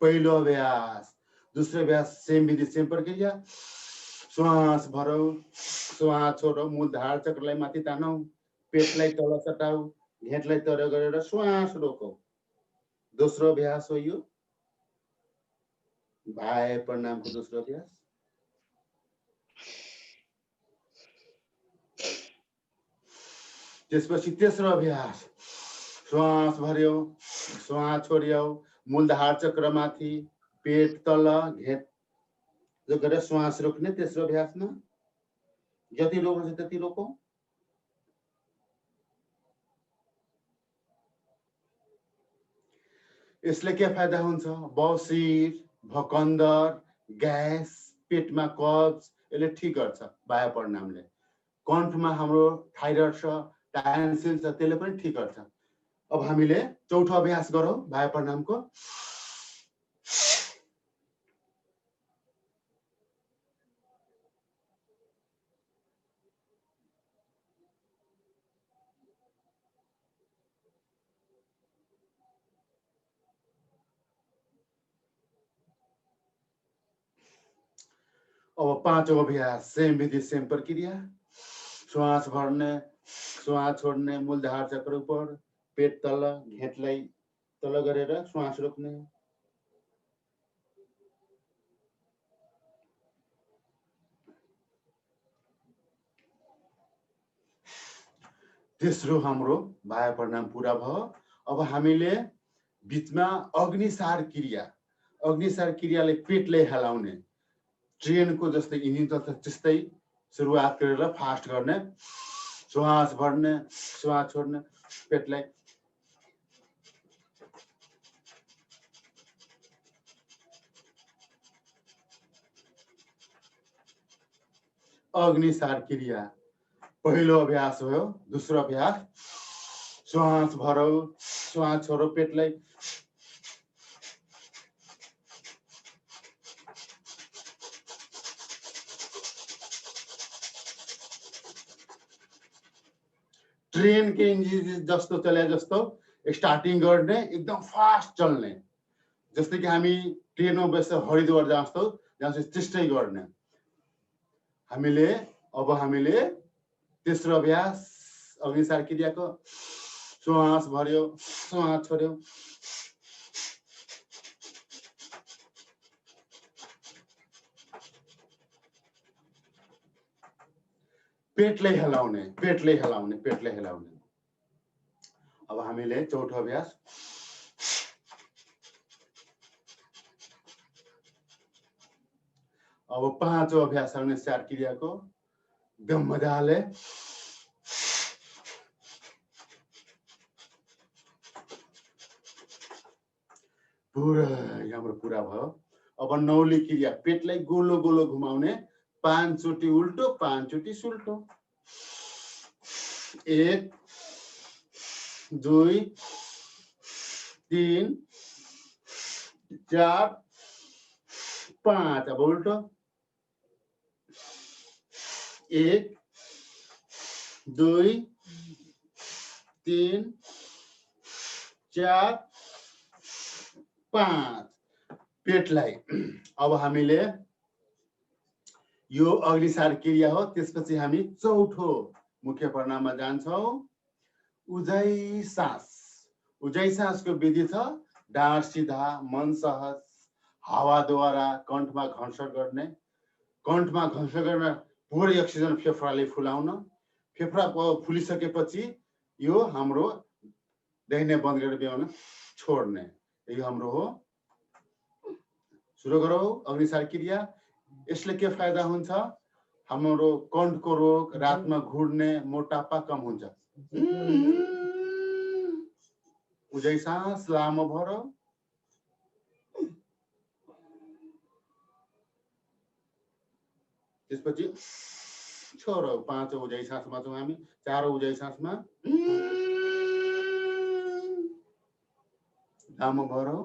पहिलो अभ्यास दूसरो अभ्यास सेम विधि सेम प्रक्रिया श्वास भरौ श्वास छोडौ मूलधार चक्रलाई माथि तानौ पेटलाई तल सटाउ घेटलाई तर गरेर श्वास रोकौ दोस्रो अभ्यास हो यो बाह्य प्राणायामको दोस्रो अभ्यास त्यसपछि तेस्रो अभ्यास श्वास भर्यौ श्वास छोड्यौ मूलधार चक्र माथि पेट तल घेट जो गरेर श्वास रोक्ने तेस्रो अभ्यासमा जति रोक्नु छ त्यति रोकौं यसले के फाइदा हुन्छ बौसिर भकन्दर ग्यास पेटमा कब्ज यसले ठीक गर्छ बाह्य प्राणायामले कण्ठमा हाम्रो थाइरोइड छ टान्सिल छ त्यसले पनि ठीक गर्छ अब हामीले चौथो अभ्यास गरौँ बाह्य प्राणायामको अब पाँचौं अभ्यास सेम विधि सेम प्रक्रिया श्वास भर्ने श्वास छोड्ने मूलधार चक्र ऊपर पेट तल घेटलाई तल गरेर श्वास रोक्ने तेस्रो हाम्रो बाह्य प्राणायाम पूरा भयो अब हामीले बीचमा अग्निसार क्रियाले पेटलाई हलाउने ट्रेनको जस्तै इन्जिन चल्छ त्यस्तै सुरुवात गरेर फास्ट गर्ने श्वास भर्ने श्वास छोड्ने पेटलाई अग्निसार क्रिया पहिलो अभ्यास हो दोस्रो अभ्यास श्वास भरौ श्वास छोडौ पेटलाई ट्रेन के इंजिन जस्तो चले जस्तो स्टार्टिङ गर्ने एकदम फास्ट चल्ने जस्तै कि हामी ट्रेनमा बसेर हरिद्वार जान्छौँ त्यस्तै गर्ने हामीले तेस्रो अभ्यास अग्निसार क्रियाको श्वास भर्यो श्वास छोड्यो पेटलाई हलाउने अब हामीले चौथो अभ्यास अब पाँचौं अभ्यास अग्निसार क्रियाको एकदम मजाले हाम्रो पूरा भयो अब नौली क्रिया पेटलाई गोलो गोलो घुमाउने 5 चोटी उल्टो 5 चोटी सुल्टो 1 2 3 4 5 अब उल्टो 1 2 3 4 5 पेटलाई अब हामीले यो अग्निसार क्रिया हो त्यसपछि हामी चौथो मुख्य प्राणायाममा जान्छौं उजाइ सासको विधि छ डाँड सिधा मन सहज हावाद्वारा कण्ठमा घर्षण गर्ने पूरै अक्सिजन फेफडाले फुलाउन फेफडा फुलिसकेपछि यो हाम्रो दाहिने बन्द गरेर बिहान छोड्ने यो हाम्रो हो सुरु गरौँ अग्निसार क्रिया यसले के फाइदा हुन्छ हाम्रो कण्ठको रोग रातमा घुर्ने मोटापा कम हुन्छ उजाइ सास लामो भरौ त्यसपछि छोडौ पाँचौं उजाइ सासमा छौं हामी चारौं उजाइ सासमा लामो भरौ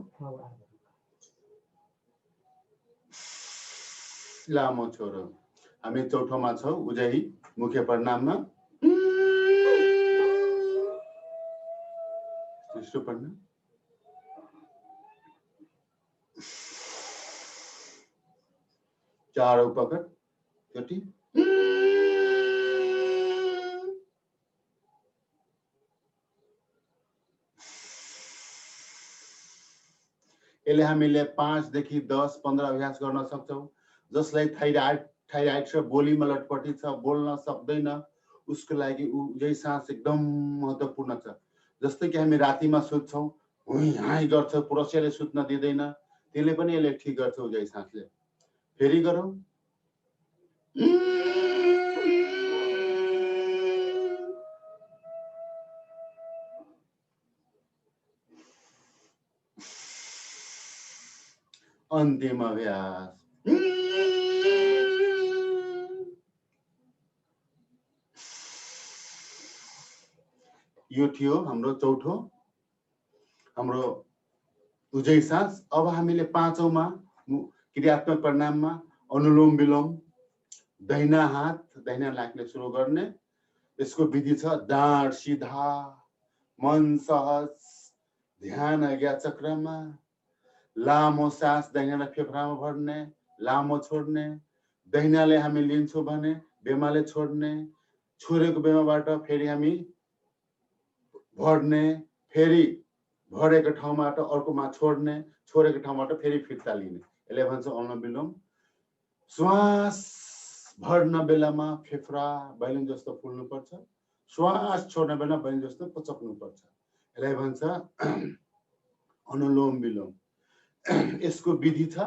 लामो छोडौ हामी चौथोमा छौं उजाइ मुख्य प्राणायाममा तेस्रो प्राणायाम चारौं पकड चोटी यसले हामीले 5 देखि 10 15 अभ्यास गर्न सक्छौं। जसलाई थाइराइड र बोलीमा लटपटी छ, बोल्न सक्दैन, उसको लागि उजै सास एकदम महत्त्वपूर्ण छ। जस्तै कि हामी रातिमा सुत्छौं, हुई हाई गर्छ, पुरुषले सुत्न दिँदैन, त्यसले पनि यसले ठीक गर्छ उजै सासले। फेरि गरौँ। अन्तिम अभ्यास। यो थियो हाम्रो चौथो हाम्रो उजै सास। अब हामीले पाँचौंमा क्रियात्मक प्रणाममा अनुलोम विलोम, दाहिना हात दाहिना नाकले सुरु गर्ने। यसको विधि छ डाँड सिधा, मन सहज, ध्यान आज्ञा चक्रमा, लामो सास दाहिना फेफडामा भर्ने, लामो छोड्ने। दाहिनाले हामी लिन्छौँ भने बेमाले छोड्ने, छोडेको बेमाबाट फेरि हामी भर्ने, फेरि भरेको ठाउँबाट अर्कोमा छोड्ने, छोडेको ठाउँबाट फेरि फिर्ता लिने। यसले भन्छ अनुलोम विलोम। श्वास भर्न बेलामा फेफडा बैलुन जस्तो फुल्नुपर्छ, श्वास छोड्न बेला बैलुन जस्तो पचक्नुपर्छ। यसलाई भन्छ अनुलोम विलोम। यसको विधि छ,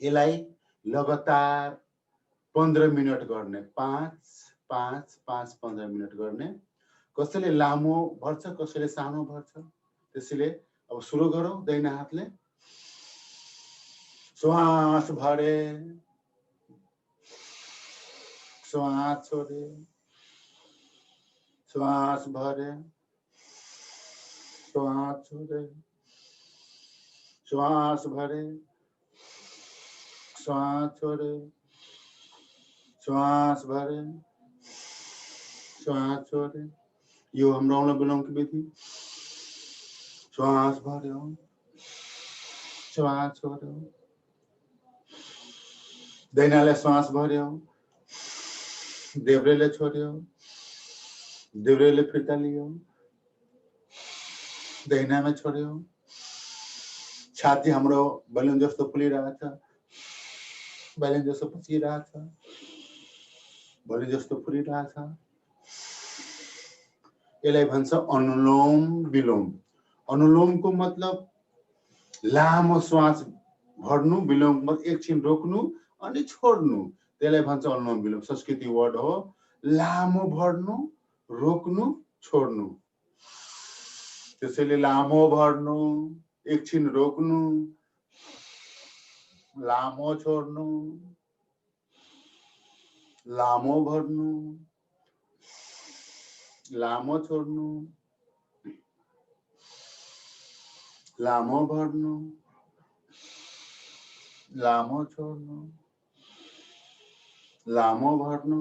यसलाई लगातार 15 मिनट गर्ने, 5-5-5-15 मिनट गर्ने। कसैले लामो भर्छ, कसैले सानो भर्छ। त्यसैले अब सुरु गरौँ। दाहिना हातले श्वास भरे, श्वास छोडे, श्वास भरे, श्वास छोडे, श्वास भरे, श्वास छोडे, श्वास भरे, श्वास छोडे। यो हाम्रो अनुलोम विलोमको विधि। श्वास भर्यो, श्वास छोड्यो, दाहिनाले श्वास भर्यो, देब्रेले छोड्यो, देब्रेले फिर्ता लियो, दाहिनामा छोड्यो। छाती हाम्रो बैलुन जस्तो फुलिरहेछ, बैलुन जस्तो पचिरहेछ, बैलुन जस्तो फुलिरहेछ। यसलाई भन्छ अनुलोम विलोम। अनुलोमको मतलब लामो श्वास भर्नु, विलोम एकछिन रोक्नु अनि छोड्नु। त्यसलाई भन्छ अनुलोम विलोम। संस्कृति वर्ड हो। लामो भर्नु, रोक्नु, छोड्नु। त्यसैले लामो भर्नु, एकछिन रोक्नु, लामो छोड्नु, लामो भर्नु, लामो छोड्नु, लामो भर्नु, लामो छोड्नु, लामो भर्नु।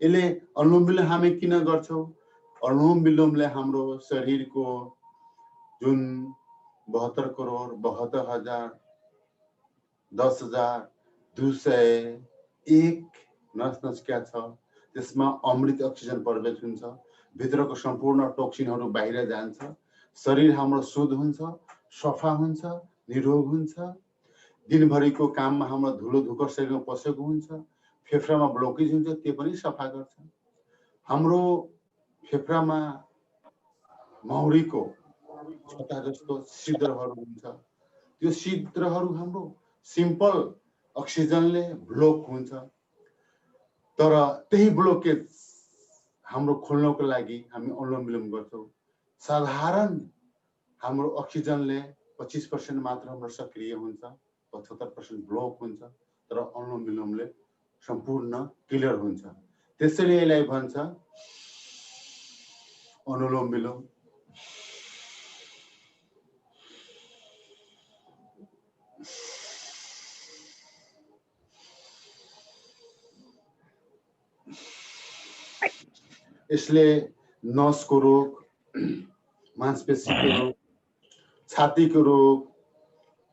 यसले अनुलोम विलोम हामी किन गर्छौं? अनुलोम विलोमले हाम्रो शरीरको जुन 72 करोड 72 हजार 10,201 नस नस्किया छ, त्यसमा अमृत अक्सिजन प्रवेश हुन्छ। भित्रको सम्पूर्ण टोक्सिनहरू बाहिर जान्छ। शरीर हाम्रो शुद्ध हुन्छ, सफा हुन्छ, निरोग हुन्छ। दिनभरिको काममा हाम्रो धुलो धुकर शरीरमा पसेको हुन्छ, फेफडामा ब्लकेज हुन्छ, त्यो पनि सफा गर्छ। हाम्रो फेफडामा मौरीको छटा जस्तो छिद्रहरू हुन्छ, त्यो छिद्रहरू हाम्रो सिम्पल अक्सिजनले ब्लक हुन्छ। तर त्यही ब्लकेज हाम्रो खोल्नको लागि हामी अनुलोम विलोम गर्छौं। साधारण हाम्रो अक्सिजनले 25% मात्र हाम्रो सक्रिय हुन्छ, 75% ब्लक हुन्छ। तर अनुलोम विलोमले सम्पूर्ण क्लियर हुन्छ। त्यसैले यसलाई भन्छ अनुलोम विलोम। यसले नसको रोग, मांसपेशीको रोग, छातीको रोग,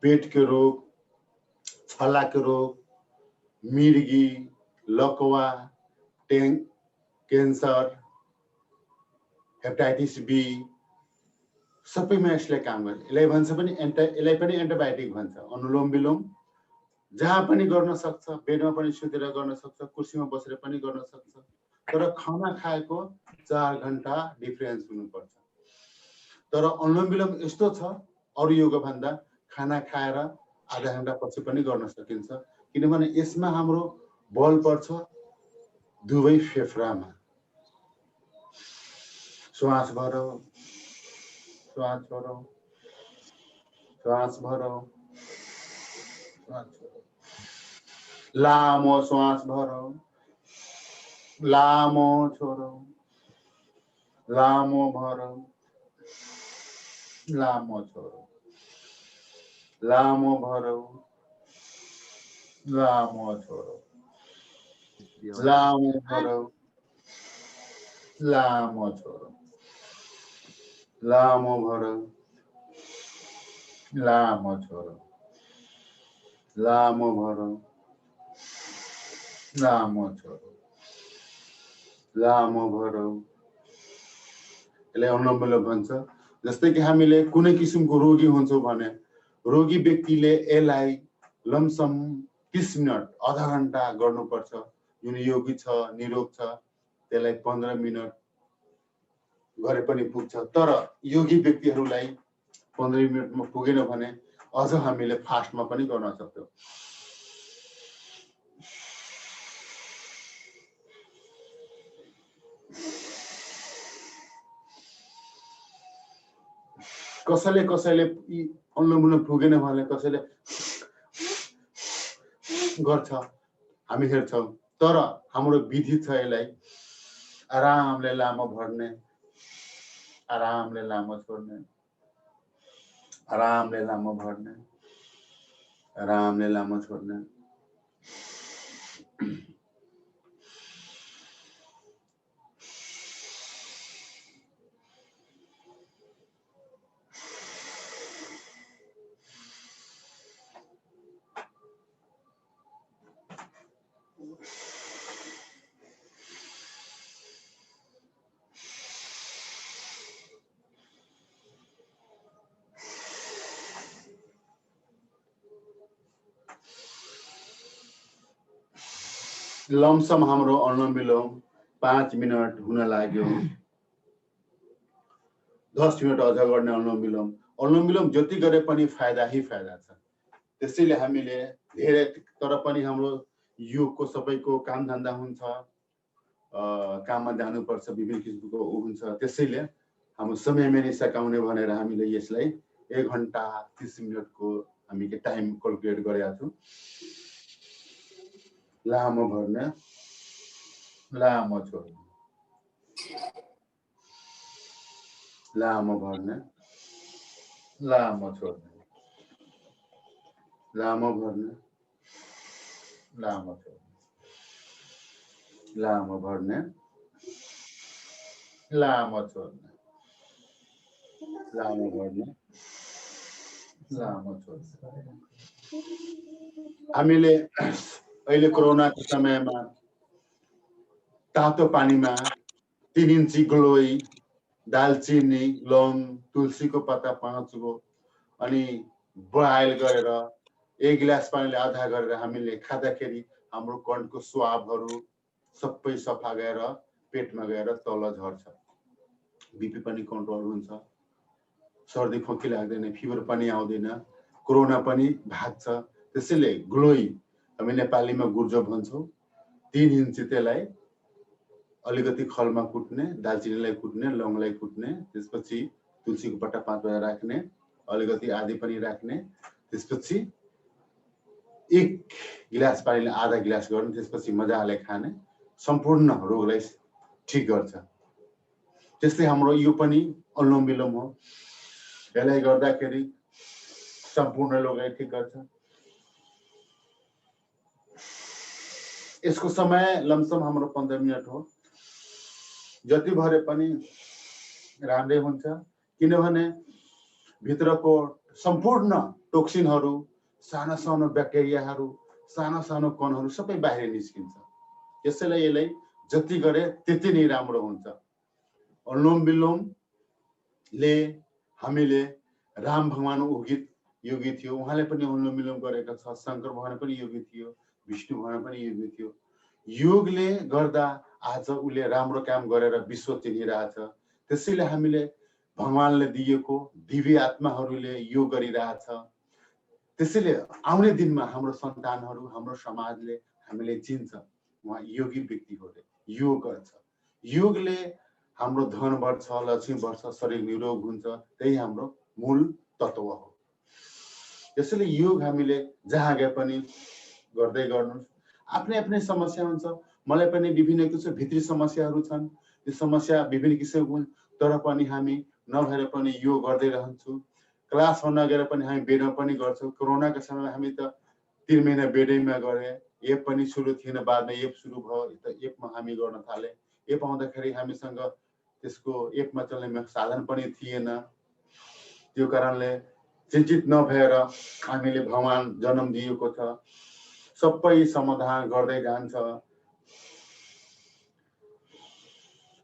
पेटको रोग, छलाको रोग, मिर्गी, लकवा, क्यान्सर, हेपाटाइटिस बी सबैमा यसले काम गर्छ। यसलाई पनि एन्टिबायोटिक भन्छ। अनुलोम विलोम जहाँ पनि गर्न सक्छ, बेडमा पनि सुतेर गर्न सक्छ, कुर्सीमा बसेर पनि गर्न सक्छ, तर खाना खाएको 4 घण्टा डिफरेन्स हुनुपर्छ। तर अनुलोम विलोम यस्तो छ अरू योग भन्दा खाना खाएर आधा घण्टा पछि पनि गर्न सकिन्छ, किनभने यसमा हाम्रो बल पर्छ दुवै फेफडामा। श्वास भरौ, श्वास छोडौ, श्वास भरौ, श्वास छोडौ। लामो श्वास भरौ, लामो छोडौ, लामो भरौ, लामो छोडौ, लामो भरौ, लामो छोडौ, लामो भरौ, लामो छोडौ, लामो भरौ, लामो छोडौ, लामो भरौ, लामो छोडौ, लामो भरौ। यसलाई अनुलोम विलोम भन्छ। जस्तै कि हामीले कुनै किसिमको रोगी हुन्छौँ भने रोगी व्यक्तिले यसलाई लमसम 30 मिनट आधा घण्टा गर्नुपर्छ। जुन योगी छ, निरोग छ, त्यसलाई 15 मिनट गरे पनि पुग्छ। तर योगी व्यक्तिहरूलाई 15 मिनटमा पुगेन भने अझ हामीले फास्टमा पनि गर्न सक्छौँ। कसैले अनुलोम विलोम पुगेन भने कसैले गर्छ, हामी हेर्छौँ। तर हाम्रो विधि छ यसलाई आरामले लामो भर्ने, आरामले लामो छोड्ने, आरामले लामो भर्ने, आरामले लामो छोड्ने। लमसम हाम्रो अनुलोम विलोम 5 मिनट हुन लाग्यो। 10 मिनट अझ गर्ने अनुलोम विलोम। अनुलोम विलोम जति गरे पनि फाइदा ही फाइदा छ। त्यसैले हामीले धेरै, तर पनि हाम्रो योगको सबैको काम धन्दा हुन्छ, काममा जानुपर्छ, विभिन्न किसिमको हुन्छ। त्यसैले हाम्रो समय पनि सकाउने भनेर हामीले यसलाई 1 घण्टा 30 मिनटको हामीले टाइम क्याल्कुलेट गरेका छौँ। लामो भर्ने, लामो छोड्ने, लामो भर्ने, लामो छोड्ने, लामो भर्ने, लामो छोड्ने, लामो भर्ने, लामो छोड्ने, लामो भर्ने, लामो छोड्ने। हामीले अहिले कोरोनाको समयमा तातो पानीमा 3 इन्ची ग्लोई, दालचिनी, लौंग, तुलसीको पत्ता 5 गो अनि बोइल गरेर 1 गिलास पानीले आधा गरेर हामीले खाँदाखेरि हाम्रो कण्ठको स्वाबहरू सबै सफा गएर पेटमा गएर तल झर्छ। बीपी पनि कन्ट्रोल हुन्छ, सर्दी खोकी लाग्दैन, फिभर पनि आउँदैन, कोरोना पनि भाग्छ। त्यसैले ग्लोई हामी नेपालीमा गुर्जो भन्छौँ। 3 इन्ची त्यसलाई अलिकति खलमा कुट्ने, दालचिनीलाई कुट्ने, लौंगलाई कुट्ने, त्यसपछि तुलसीको पत्ता 5 वटा राख्ने, अलिकति आदि पनि राख्ने, त्यसपछि 1 गिलास पानीले आधा गिलास गर्ने, त्यसपछि मजाले खाने, सम्पूर्ण रोगलाई ठिक गर्छ। त्यस्तै हाम्रो यो पनि अनुलोम विलोम हो। यसलाई गर्दाखेरि सम्पूर्ण रोगलाई ठिक गर्छ। यसको समय लमसम हाम्रो 15 मिनट हो। जति भरे पनि राम्रै हुन्छ, किनभने भित्रको सम्पूर्ण टोक्सिनहरू, साना सानो ब्याक्टेरियाहरू, साना सानो कणहरू सबै बाहिर निस्किन्छ। त्यसैले यसलाई जति गरे त्यति नै राम्रो हुन्छ। अनुलोम विलोमले हामीले राम भगवान योगी थियो, उहाँले पनि अनुलोम विलोम गरेका छ। शङ्कर भगवान पनि योगी थियो, विष्णु भगवान पनि योगी थियो। योगले गर्दा आज उसले राम्रो काम गरेर विश्व चिनिरहेछ। त्यसैले हामीले भगवानले दिएको दिव्य आत्माहरूले योग गरिरहेछ। त्यसैले आउने दिनमा हाम्रो सन्तानहरू, हाम्रो समाजले हामीले चिन्छ उहाँ योगी व्यक्तिहरूले योग गर्छ। योगले हाम्रो धन बढ्छ, लक्ष्मी बढ्छ, शरीर निरोग हुन्छ। त्यही हाम्रो मूल तत्त्व हो। त्यसैले योग हामीले जहाँ गए पनि गर्दै गर्नुहोस्। आफ्नै आफ्नै समस्या हुन्छ। मलाई पनि विभिन्न किसिमको भित्री समस्याहरू छन्। त्यो समस्या विभिन्न किसिमको, तर पनि हामी नभएर पनि योग गर्दै रहन्छौँ। क्लासमा नगएर पनि हामी बेडमा पनि गर्छौँ। कोरोनाको समयमा हामी त 3 महिना बेडैमा गरे। एप पनि सुरु थिएन, बादमा एप सुरु भयो, त एपमा हामी गर्न थाले। एप आउँदाखेरि हामीसँग त्यसको एपमा चल्ने साधन पनि थिएन। त्यो कारणले चिन्तित नभएर हामीले भगवान जन्म दिएको छ, सबै समाधान गर्दै जान्छ।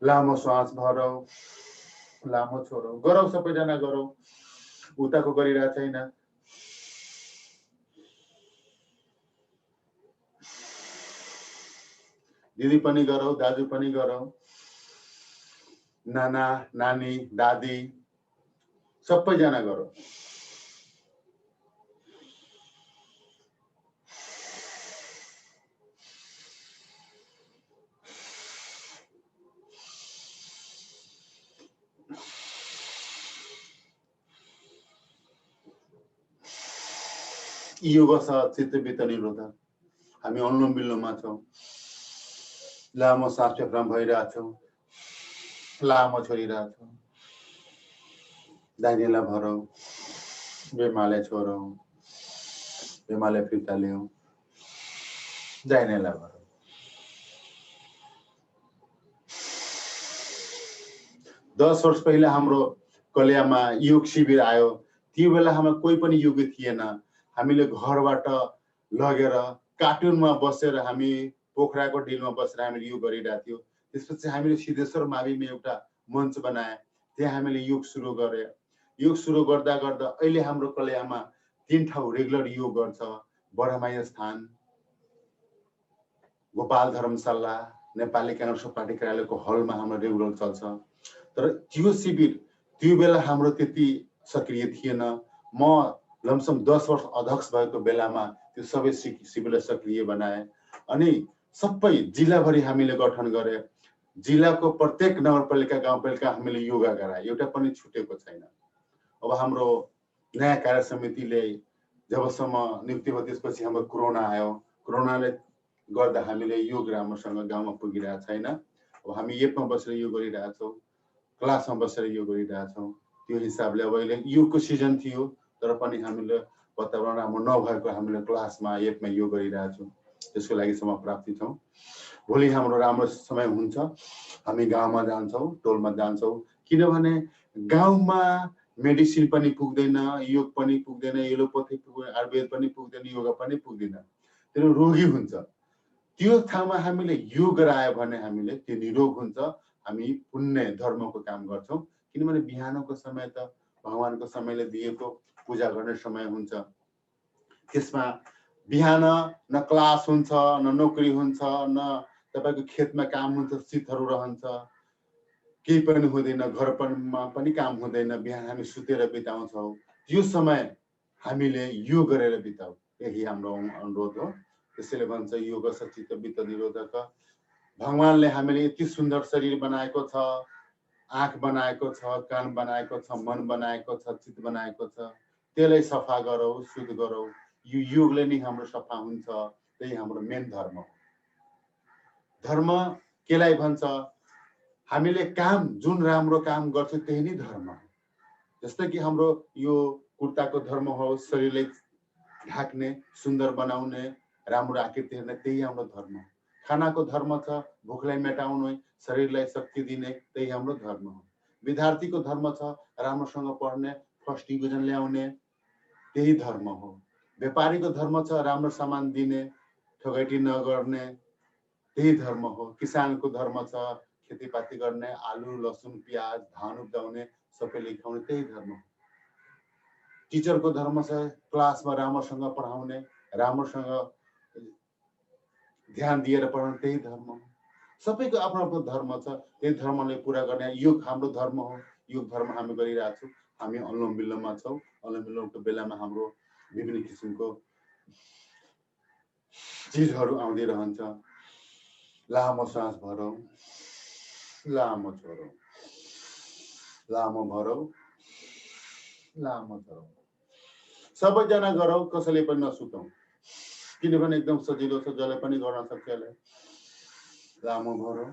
लामो श्वास भरौ, लामो छोडौ, गरौ, सबैजना गरौ। उताको गरिरहेको छैन। दिदी पनि गरौ, दाजु पनि गरौ, नाना नानी दादी सबैजना गरौ। योग छ चित्तवृत्ति निरोधक। हामी अनुलोम विलोममा छौँ। लामो सास फेक्राम भइरहेछौँ, लामो छोडिरहेछौँ। दाहिनेलाई भरौ, बेमाले छोडौ, बेमाले फिर्ता ल्याऊ, दाहिनेलाई भरौ। 10 वर्ष पहिले हाम्रो कलियामा योग शिविर आयो। त्यो बेला हाम्रो कोही पनि योगी थिएन। हामीले घरबाट लगेर कार्टुनमा बसेर हामी पोखराको डिलमा बसेर हामीले योग गरिरहेको थियो। त्यसपछि हामीले सिद्धेश्वर माविमा एउटा मञ्च बनाए। त्यहाँ हामीले योग सुरु गरे। योग सुरु गर्दा गर्दा अहिले हाम्रो कलियामा 3 ठाउँ रेगुलर योग गर्छ। बडामाया स्थान, गोपाल धर्मशाला, नेपाली काङ्ग्रेस पार्टी कार्यालयको हलमा हाम्रो रेगुलर चल्छ। तर त्यो शिविर त्यो बेला हाम्रो त्यति सक्रिय थिएन। म लमसम 10 वर्ष अध्यक्ष भएको बेलामा त्यो सबै शिविरलाई सक्रिय बनाए। अनि सबै जिल्लाभरि हामीले गठन गरे। जिल्लाको प्रत्येक नगरपालिका गाउँपालिका हामीले योगा गराए, एउटा पनि छुटेको छैन। अब हाम्रो नयाँ कार्य समितिले जबसम्म नियुक्ति भयो त्यसपछि हाम्रो कोरोना आयो। कोरोनाले गर्दा हामीले योग राम्रोसँग गाउँमा पुगिरहेको छैन। अब हामी एपमा बसेर योग गरिरहेछौँ, क्लासमा बसेर योग गरिरहेछौँ। त्यो हिसाबले अब अहिले योगको सिजन थियो, तर पनि हामीले वातावरण राम्रो नभएको हामीले क्लासमा एपमा योग गरिरहेछौँ। त्यसको लागि समय प्राप्ति छौँ। भोलि हाम्रो राम्रो समय हुन्छ, हामी गाउँमा जान्छौँ, टोलमा जान्छौँ। किनभने गाउँमा मेडिसिन पनि पुग्दैन, योग पनि पुग्दैन, एलोपैथी पुग्दैन, आयुर्वेद पनि पुग्दैन, योगा पनि पुग्दैन। त्यो रोगी हुन्छ। त्यो ठाउँमा हामीले योग गरायो भने हामीले त्यो निरोग हुन्छ। हामी पुण्य धर्मको काम गर्छौँ। किनभने बिहानको समय त भगवानको समयले दिएको पूजा गर्ने समय हुन्छ। त्यसमा बिहान न क्लास हुन्छ, न नोकरी हुन्छ, न तपाईको खेतमा काम हुन्छ, शीतहरू रहन्छ, केही पनि हुँदैन, घरमा पनि काम हुँदैन। बिहान हामी सुतेर बिताउँछौँ। यो समय हामीले योग गरेर बिताऊ, यही हाम्रो अनुरोध हो। त्यसैले भन्छ योग छ चित्तवृत्ति निरोधक। भगवानले हामीले यति सुन्दर शरीर बनाएको छ, आँख बनाएको छ, कान बनाएको छ, मन बनाएको छ, चित्त बनाएको छ। त्यसलाई सफा गरौ, शुद्ध गरौ। यो योगले नै हाम्रो सफा हुन्छ। त्यही हाम्रो मेन धर्म हो। धर्म केलाई भन्छ? हामीले काम जुन राम्रो काम गर्छौँ त्यही नै धर्म हो। जस्तै कि हाम्रो यो कुर्ताको धर्म हो, शरीरलाई ढाक्ने, सुन्दर बनाउने, राम्रो आकृति हेर्ने, त्यही हाम्रो धर्म हो। खानाको धर्म छ भोकलाई मेटाउने, शरीरलाई शक्ति दिने, त्यही हाम्रो धर्म हो। विद्यार्थीको धर्म छ राम्रोसँग पढ्ने, फर्स्ट डिभिजन ल्याउने त्यही धर्म हो। व्यापारीको धर्म छ राम्रो सामान दिने, ठगैटी नगर्ने, त्यही धर्म हो। किसानको धर्म छ खेतीपाती गर्ने, आलु लसुन प्याज धान उब्जाउने, सबैले खुवाउने, त्यही धर्म हो। टिचरको धर्म छ क्लासमा राम्रोसँग पढाउने, राम्रोसँग ध्यान दिएर पढाउने, त्यही धर्म हो। सबैको आफ्नो आफ्नो धर्म छ, त्यही धर्मले पुरा गर्ने योग हाम्रो धर्म हो। योग धर्म हामी गरिरहेको छौँ। हामी अनुलोम विलोममा छौँ। अनुलोम विलोमको बेलामा हाम्रो विभिन्न किसिमको चिजहरू आउँदै रहन्छ। लामो सास भरौँ, लामो छोडौँ, लामो भरौँ, लामो छोडौँ। सबैजना गरौँ, कसैले पनि नसुतौँ, किनभने एकदम सजिलो छ, जसले पनि गर्न सक्छ यसलाई। लामो भरौँ,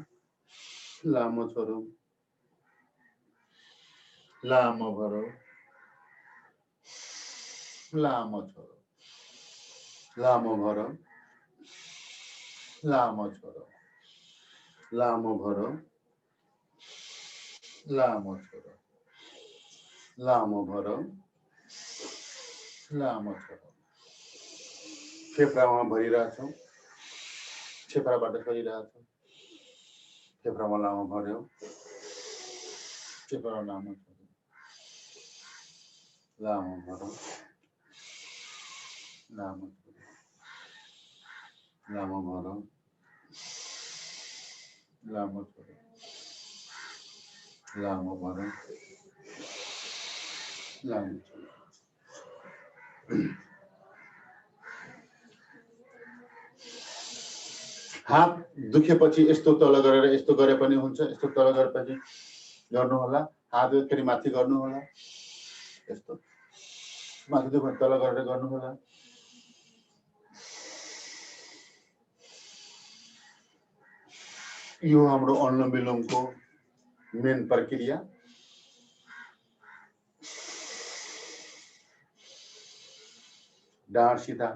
लामो छोडौँ, लामो भरौँ, लामो छोडौँ, लामो भरौँ, लामो छोडौँ, लामो भरौँ, लामो छोडौँ, लामो भरौँ, लामो छोडौँ। फेफडामा भरिरहेछौँ, फेफडाबाट छोडिरहेछौँ। फेफडामा लामो भर्यौँ, फेफडामा लामो छोड्यौँ, लामो भरौँ, लामो छोड्यौँ, लामो भरौँ, लामो छोड्यौँ, लामो भरौँ, लामो छोड्यौँ। हात दुखेपछि यस्तो तल गरेर यस्तो गरे पनि हुन्छ, यस्तो तल गरेपछि गर्नु होला। हात फेरि माथि गर्नु होला, यस्तो माथि दुख्यो तल गरेर गर्नु होला। यो हाम्रो अनुलोम विलोमको मेन प्रक्रिया। डाँड सिधा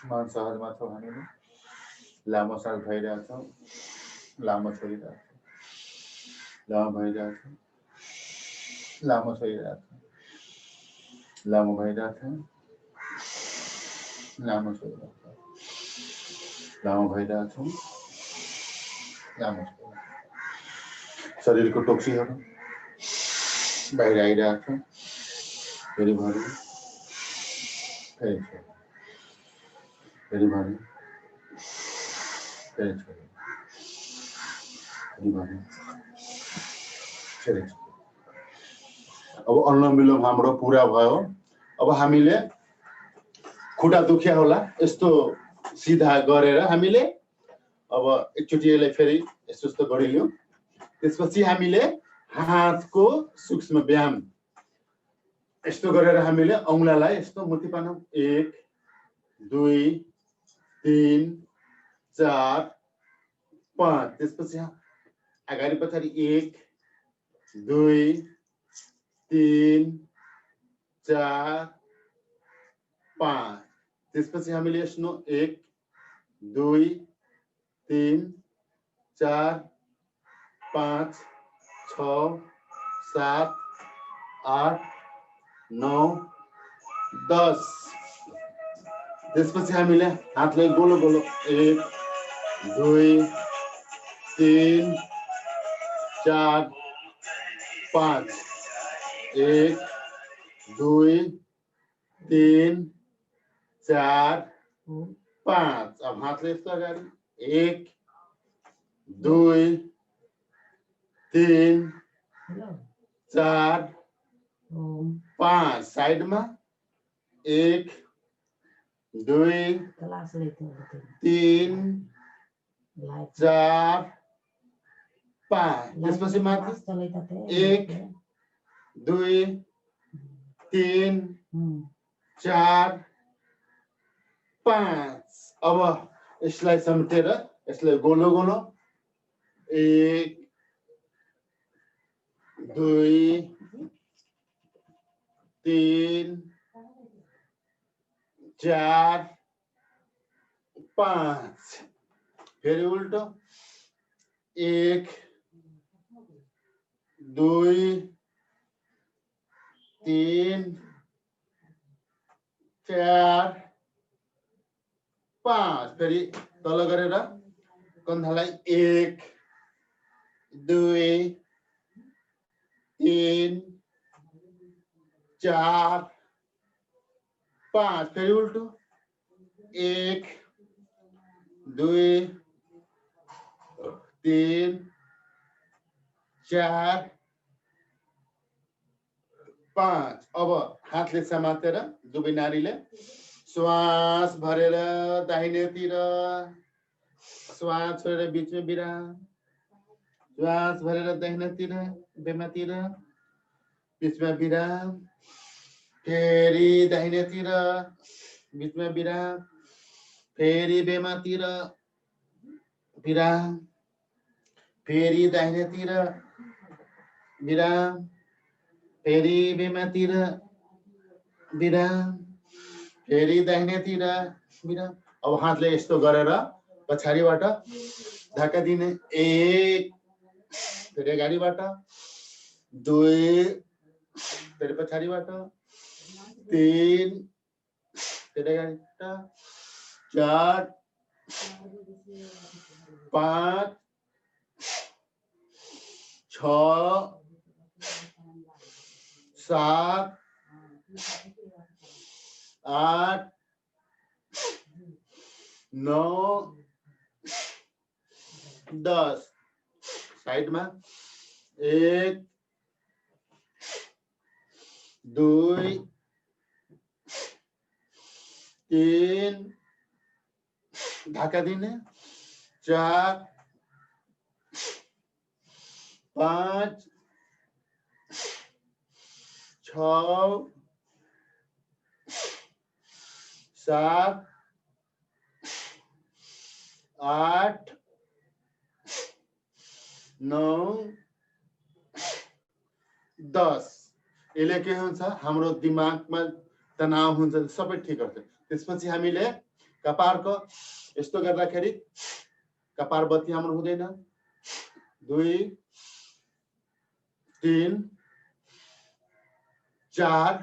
मन सहजमा छौँ हामीले। लामो सास भइरहेछौँ, लामो छोडिरहेछौँ, लामो भइरहेछौँ, लामो छोडिरहेछौँ, लामो भइरहेछौँ, लामो छोडिरहेछौँ, लामो भइरहेछौँ, लामो छोडिरहेछौँ। शरीरको टोक्सीहरू बाहिर आइरहेछौँ, फेरि भर्यौँ, फेरि छोड्यौँ, फेरि भर्यौँ, फेरि छोड्यौँ, फेरि भर्यौँ, फेरि छोड्यौँ। अब अनुलोम विलोम हाम्रो पुरा भयो। अब हामीले खुट्टा दुख्या होला, यस्तो सिधा गरेर हामीले अब एकचोटि यसलाई फेरि यस्तो यस्तो गरिलियौँ। त्यसपछि हामीले हातको सूक्ष्म व्यायाम यस्तो गरेर हामीले औँलालाई यस्तो मुठी पार्छौँ। 1 2 3 4 5। त्यसपछि अगाडि पछाडि 1 2 3 4 5। त्यसपछि हामीले यसो 1 2 3 4 5 6 7 8 9 10। त्यसपछि हामीले हातलाई गोलो गोलो 1 2 3 4 5। 1 2 3 4 5। अब हातले यस्तो अगाडि 1 2 3 4 5। साइडमा 1 2 3 4 5। त्यसपछि माथि 1 2 3 4 5। अब यसलाई समेटेर यसलाई गोलो गोलो 1 2 3 4 5। फेरि उल्टो 1 2 3 4 5 फेरि तल गरेर कन्धालाई 1 2 3 4 5 फेरि उल्टो 1 2 3 4 5 अब हातले समातेर दुवै नारीले श्वास भरेर दाहिनेतिर श्वास छोडेर बीचमा विराम श्वास भरेर दाहिनेतिर बेमातिर बीचमा विराम फेरि दाहिनेतिर बीचमा विराम फेरि बेमातिर विराम फेरि दाहिनेतिर विराम फेरि बेमातिर विराम फेरि दाहिनेतिर विराम अब हातले यस्तो गरेर पछाडिबाट धक्का दिने 1 फेरि अगाडिबाट 2 फेरि पछाडिबाट 3 फेरि अगाडिबाट 4 5 6 7 8 9 10 साइडमा 1 2 3 धक्का दिने 4 5 6 7 8 9 10 यसले के हुन्छ हाम्रो दिमागमा तनाव हुन्छ सबै ठिक गर्छ त्यसपछि हामीले कपारको यस्तो गर्दाखेरि कपार बत्ती हाम्रो हुँदैन 2 3 4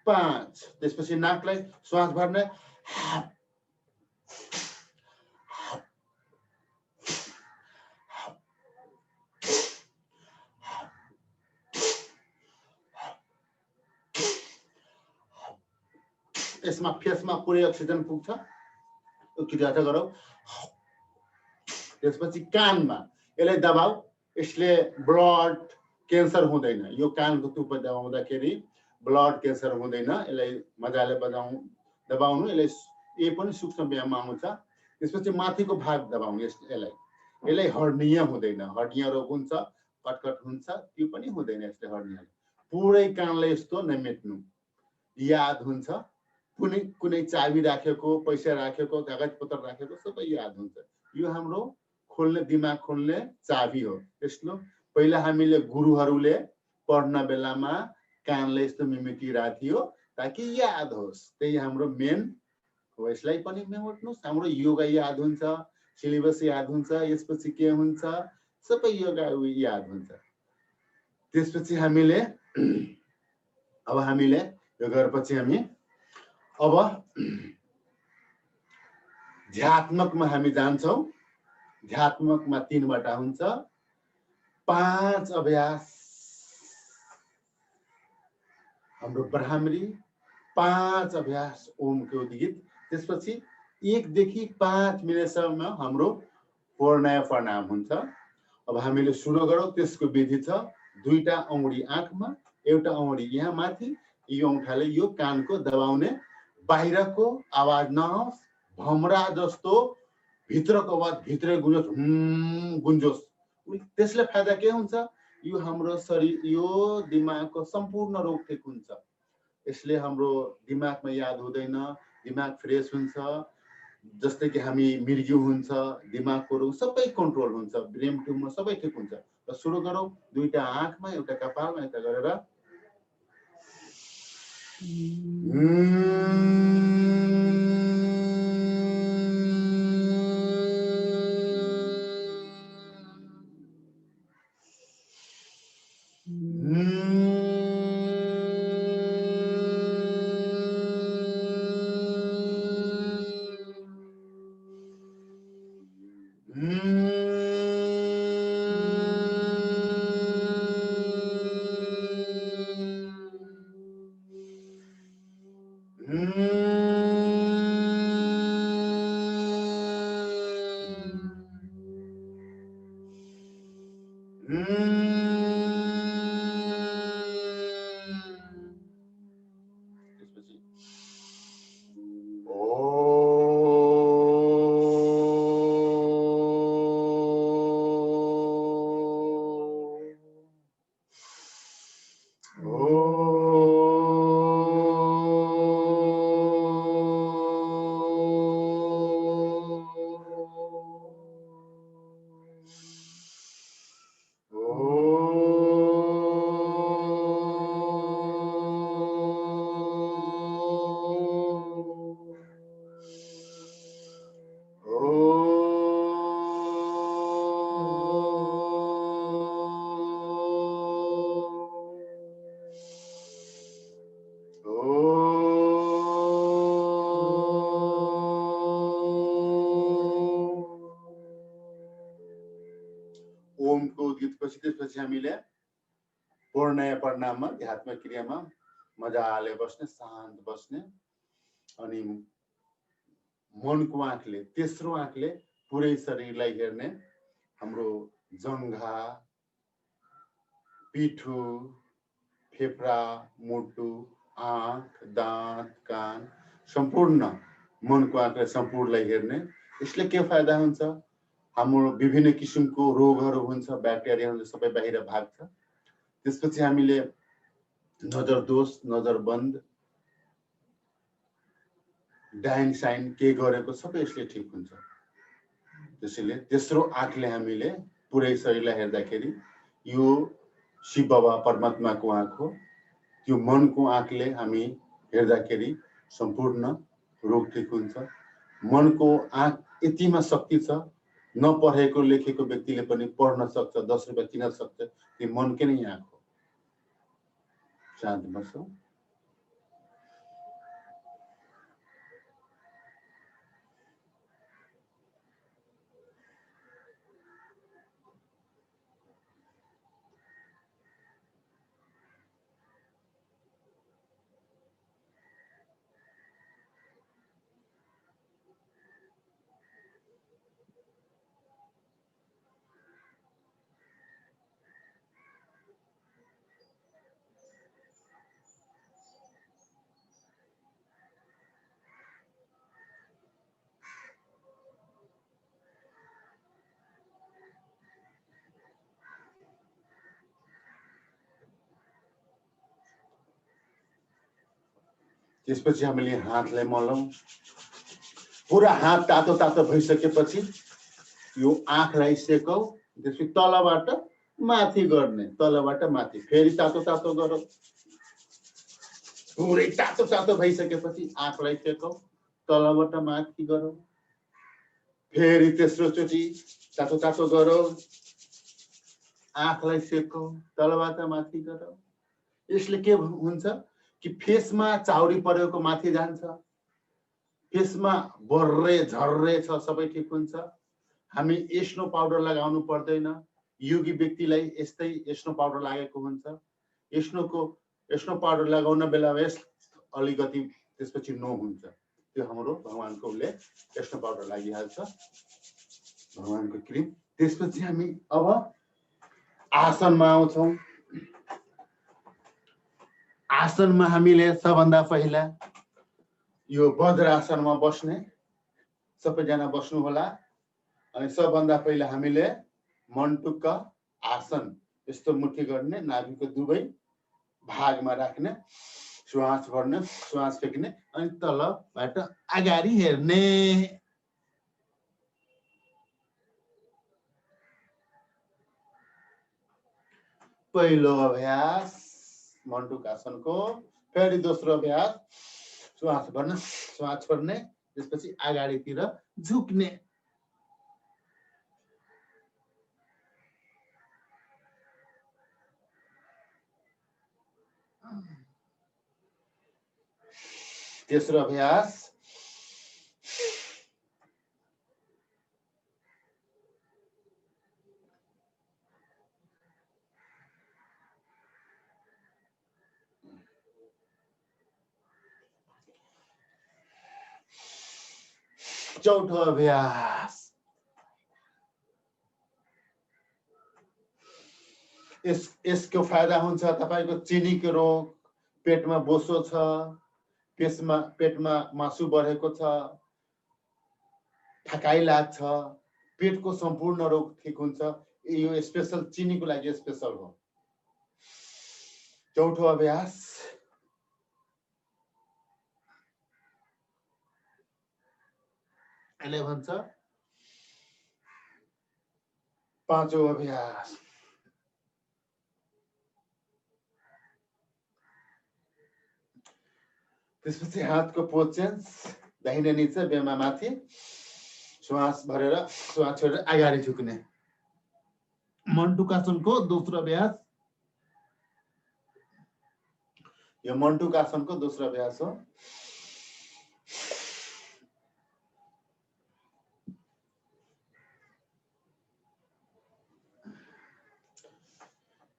5 त्यसपछि नाकलाई श्वास भर्ने यसमा फेसमा पुरै अक्सिजन पुग्छ उकिराटा गरौ त्यसपछि कानमा यसलाई दबाउ यसले ब्लड क्यान्सर हुँदैन यो कानको टुप्पो दबाउँदाखेरि ब्लड क्यान्सर हुँदैन यसलाई मजाले दबाउनु यसले पनि सूक्ष्म व्यायाम आउँछ त्यसपछि माथिको भाग दबाउनु यसलाई हर्निया हुँदैन हर्निया रोग हुन्छ कटकट हुन्छ त्यो पनि हुँदैन यसले हर्निया पुरै कानलाई यस्तो नमेट्नु याद हुन्छ कुनै चाबी राखेको पैसा राखेको कागज पत्र राखेको सबै याद हुन्छ यो हाम्रो खोल्ने दिमाग खोल्ने चाबी हो यसलो पहिला हामीले गुरुहरूले पढ्न बेलामा कानले यस्तो मिमिटिरहेको थियो ताकि याद होस् त्यही हाम्रो मेन हो यसलाई पनि मेमोट्नुहोस् हाम्रो योगा याद हुन्छ सिलेबस याद हुन्छ यसपछि के हुन्छ सबै योगा याद हुन्छ त्यसपछि हामीले यो गरेपछि हामी अब ध्यात्मकमा हामी जान्छौं ध्यात्मकमा 3 वटा हुन्छ 5 अभ्यास हाम्रो ब्राह्मरी 5 अभ्यास ओमको गीत त्यसपछि 1 देखि 5 मिनटसम्म हाम्रो पूर्णाय प्रणाम हुन्छ अब हामीले सुरु गरौँ त्यसको विधि छ दुईटा औँडी आँखमा एउटा औँडी यहाँ माथि यो औँठाले यो कानको दबाउने बाहिरको आवाज नहोस् भमरा जस्तो भित्रको आवाज भित्रै गुन्जोस् त्यसले फाइदा के हुन्छ यो हाम्रो शरीर यो दिमागको सम्पूर्ण रोग ठिक हुन्छ यसले हाम्रो दिमागमा याद हुँदैन दिमाग फ्रेश हुन्छ जस्तै कि हामी मृत्यु हुन्छ दिमागको रोग सबै कन्ट्रोल हुन्छ ब्रेन ट्युमर सबै ठिक हुन्छ र सुरु गरौँ दुईटा आँखमा एउटा कपालमा एउटा गरेर ओमको गीतपछि त्यसपछि हामीले पूर्णय प्रणाममा ध्यात्मक क्रियामा मजाले बस्ने, शान्त बस्ने अनि मनको आँखले, तेस्रो आँखले पुरै शरीरलाई हेर्ने, हाम्रो जङ्घा, पिठो, फेफडा, मुटु, आँख, दाँत, कान सम्पूर्ण मनको आँखले सम्पूर्णलाई हेर्ने। यसले के फाइदा हुन्छ? हाम्रो विभिन्न किसिमको रोगहरू हुन्छ, ब्याक्टेरियाहरू सबै बाहिर भाग्छ। त्यसपछि हामीले नजर दोष, नजर बन्द, डाइन साइन के गरेको सबै यसले ठिक हुन्छ। त्यसैले तेस्रो आँखले हामीले पुरै शरीरलाई हेर्दाखेरि यो शिव बाबा परमात्माको आँख हो। त्यो मनको आँखले हामी हेर्दाखेरि सम्पूर्ण रोग ठिक हुन्छ। मनको आँख यतिमा शक्ति छ, नपढेको लेखेको व्यक्तिले पनि पढ्न सक्छ, 10 रुपैयाँ किन्न सक्छ। त्यो मनकै नै आँख हो। शान्त बसौँ। त्यसपछि हामीले हातलाई मलौँ। पुरा हात तातो तातो भइसकेपछि यो आँखलाई सेकौँ। त्यसपछि तलबाट माथि गर्ने, तलबाट माथि, फेरि तातो तातो गरौँ। पुरै तातो तातो भइसकेपछि आँखलाई सेकौँ, तलबाट माथि गरौँ। फेरि तेस्रो चोटि तातो तातो गरौँ, आँखलाई सेकौँ, तलबाट माथि गरौँ। यसले के हुन्छ कि फेसमा चाउरी परेको माथि जान्छ, फेसमा बर्रे झर्रे छ सबै ठिक हुन्छ। हामी एस्नो पाउडर लगाउनु पर्दैन। योगी व्यक्तिलाई यस्तै एस्नो पाउडर लागेको हुन्छ। एस्नो पाउडर लगाउन बेलामा यस अलिकति त्यसपछि नो हुन्छ। त्यो हाम्रो भगवानको उसले एस्नो पाउडर लागिहाल्छ, भगवानको क्रिम। त्यसपछि हामी अब आसनमा आउँछौँ। आसनमा हामीले सबभन्दा पहिला यो वज्रासनमा बस्ने, सबैजना बस्नु होला। अनि सबभन्दा पहिला हामीले मनटुक्क आसन यस्तो मुठी गर्ने, नाभिको दुवै भागमा राख्ने, श्वास भर्ने, श्वास फेक्ने, अनि तलबाट अगाडि हेर्ने। पहिलो अभ्यास मनटुक्क आसनको। फेरि दोस्रो अभ्यास श्वास भर्ने, श्वास छोड्ने, त्यसपछि अगाडितिर झुक्ने। तेस्रो अभ्यास चौथो अभ्यास। यसको फाइदा हुन्छ तपाईको चिनीको रोग, पेटमा बोसो छ, पेटमा मासु बढेको छ, थकाइ लाग्छ, पेटको सम्पूर्ण रोग ठीक हुन्छ। यो स्पेशल चिनीको लागि स्पेशल हो। चौथो अभ्यास। यसले भन्छ पाँचौं अभ्यास। त्यसपछि हातको पोज चेन्ज, दाहिने निचे बेमा माथि, श्वास भरेर श्वास छोडेर अगाडि झुक्ने। मन्टुकासनको दोस्रो अभ्यास। यो मन्टुकासनको दोस्रो अभ्यास हो।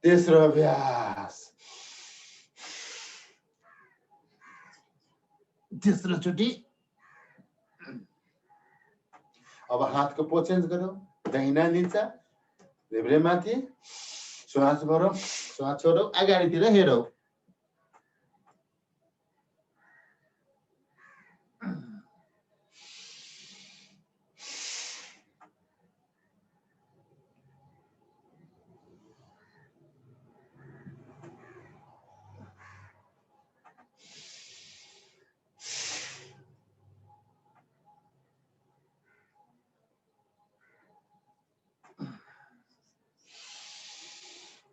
तेस्रो अभ्यास। तेस्रो चोटि। अब हातको पोज चेन्ज गरौँ, दाहिना निचा, देब्रे माथि, श्वास भरौँ, श्वास छोडौँ, अगाडितिर हेरौँ।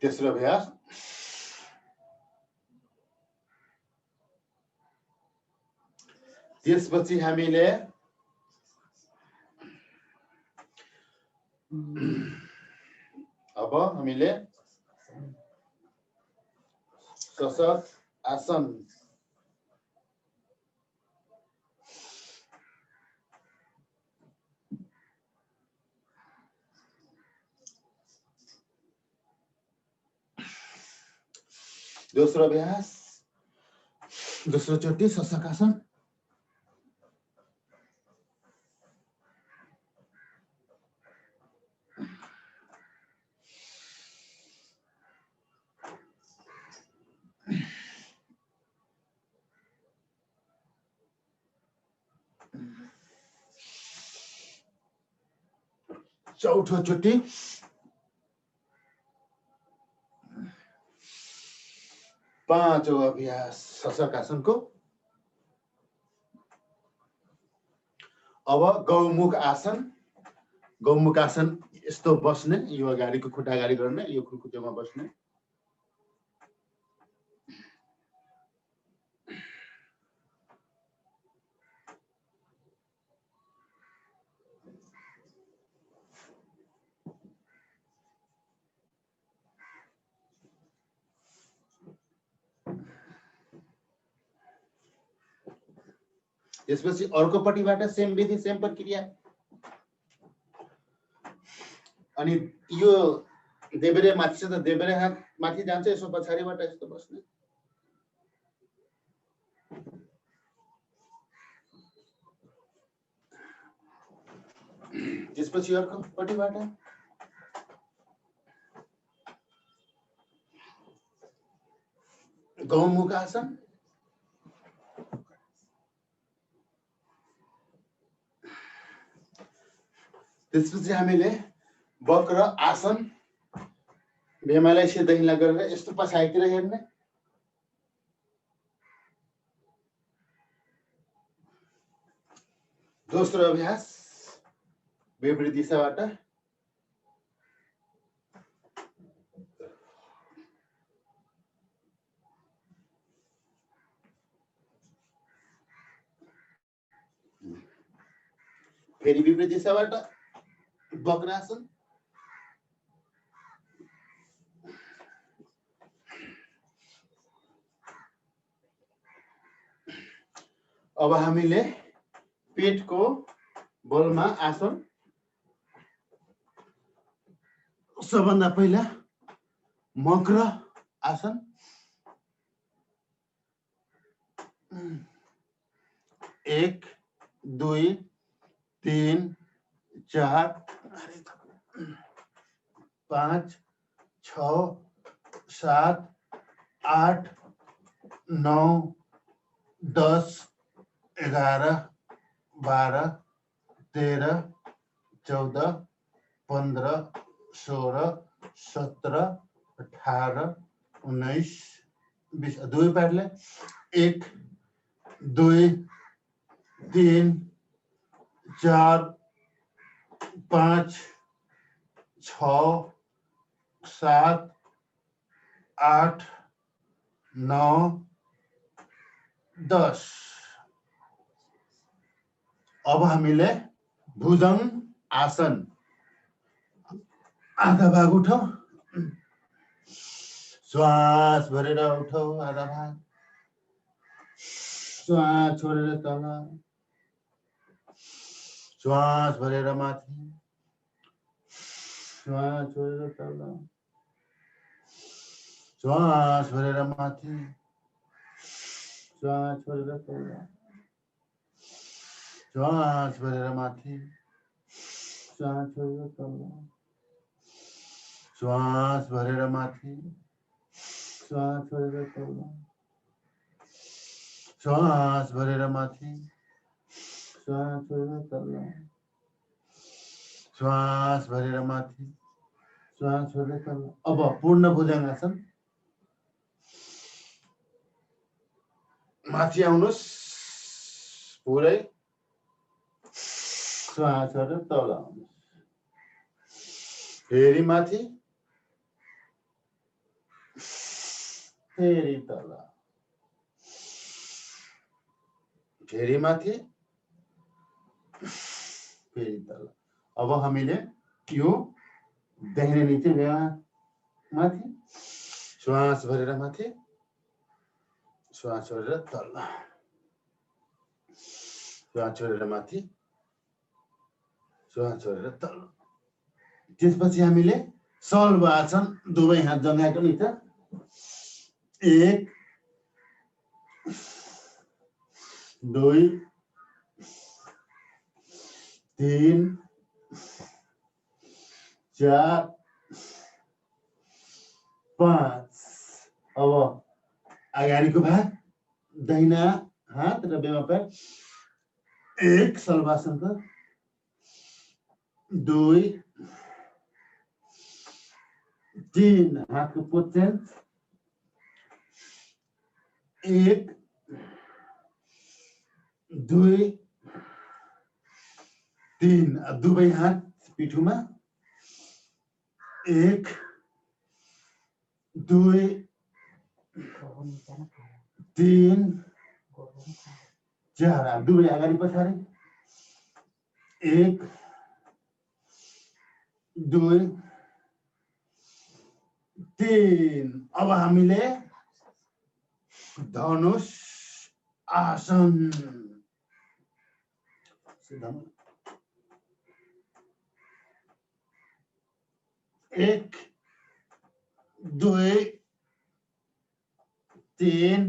तेस्रो अभ्यास। त्यसपछि हामीले अब हामीले सशक्त आसन। दोस्रो अभ्यास, दोस्रो चोटि सशक्त आसन। चौथो चोटि पाँचौं अभ्यास सशक्त आसनको। अब गौमुख आसन। गौमुख आसन यस्तो बस्ने, यो अगाडिको खुट्टा अगाडि गर्ने, यो खुट्टामा बस्ने। त्यसपछि अर्कोपट्टिबाट सेम विधि, सेम प्रक्रिया। अनि यो देब्रे माथि छ त देब्रे हात माथि जान्छ, यसो पछाडिबाट यस्तो बस्ने। त्यसपछि अर्कोपट्टिबाट गौमुख आसन। त्यसपछि हामीले वक्र आसन, बेमालाई सिधै हिँड्ला गरेर यस्तो पछाडितिर हेर्ने। दोस्रो अभ्यास विपरीत दिशाबाट। फेरि विपरीत दिशाबाट वक्रासन। अब हामीले पेटको बलमा आसन। सबभन्दा पहिला मकर आसन। एक, दुई, 3 4 5 6 7 8 9 10 11 12 13 14 15 16 17 18 19 20 दुई पैडले 1 2 3 4 5 6 7 8 9 10 अब हामीले भुजंग आसन आधा भाग उठाऊ श्वास भरेर उठाऊ आधा भाग श्वास छोडेर तल श्वास भरेर माथि श्वास छोडेर तल श्वास भरेर माथि श्वास छोडेर तल श्वास भरेर माथि श्वास छोडेर तल श्वास भरेर माथि श्वास छोडेर तल श्वास भरेर माथि श्वास छोडेर तल श्वास भरेर माथि श्वास छोडेर तल अब पूर्ण भुजंगासन माथि आउनुस् पुरै श्वास छोडेर तल आउनुस् फेरि माथि फेरि तल फेरि माथि फेरि तल अब हामीले यो दाहिने नीचे गयो माथि श्वास भरेर माथि श्वास छोडेर तल श्वास छोडेर माथि श्वास छोडेर तल त्यसपछि हामीले सल्व आसन दुवै हात जंघाको निचा 1 2 3 4 5 अब अगाडिको भाग दाहिना हात र बेमा पैर 1 सल्वासन कर 2 3 हात को पोचेन 1 2 3 दुवै हात पिठुमा 1 2 3 4 दुवै अगाडि पछाडि 1 2 3 अब हामीले धनुष आसन 1 2 3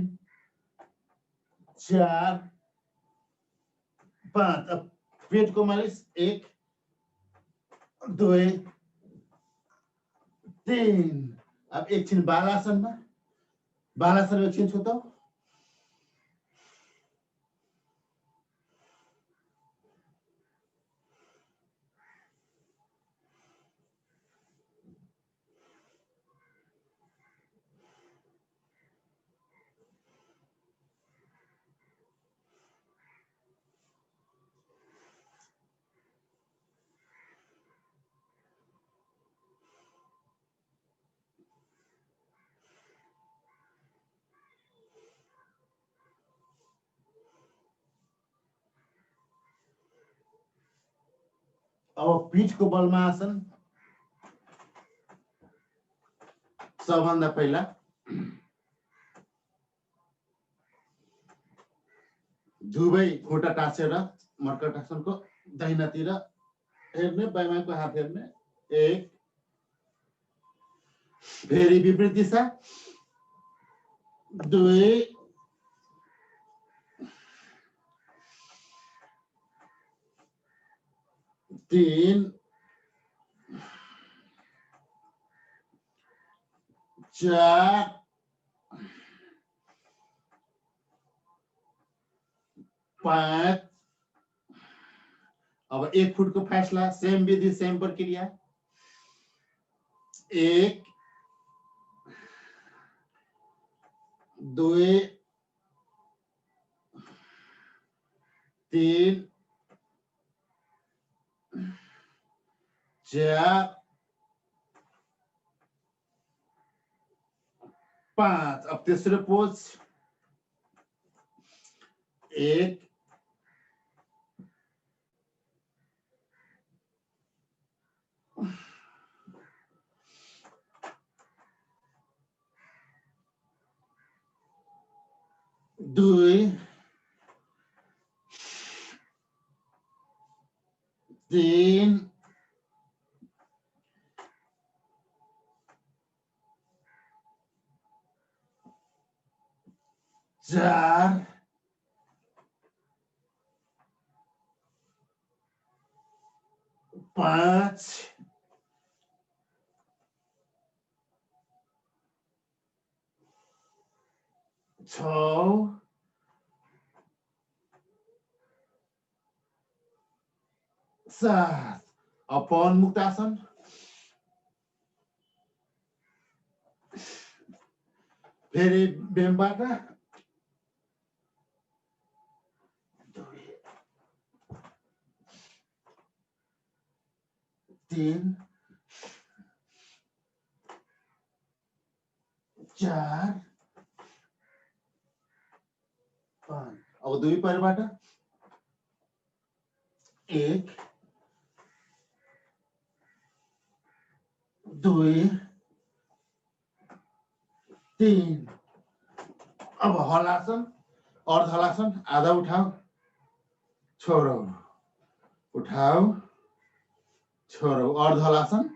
4 5 अब पेट को मालिश 1 2 3 अब एकछिन बालासनमा बालासन एकछिन छुटाऊ अब पीठ को बलमा आसन सबभन्दा पहिला दुवै खुट्टा टाँसेर मर्कटासनको दाहिनातिर हेर्ने बायाँको हात हेर्ने 1 फेरि विपरीत दिशा 2 3 3 4 5 अब 1 फुट को फैसला सेम विधि सेम प्रक्रिया 1 2 3 4 5 अब तीसरे पोज 1 2 3 4 5 6 7 अपन मुक्तासन फेरि बेमबाट 3 4 5 अब दुई पैरबाट 1 2 3 अब हलासन अर्ध हलासन आधा उठाओ छोड़ो उठाओ छोड़ो अर्ध हलासन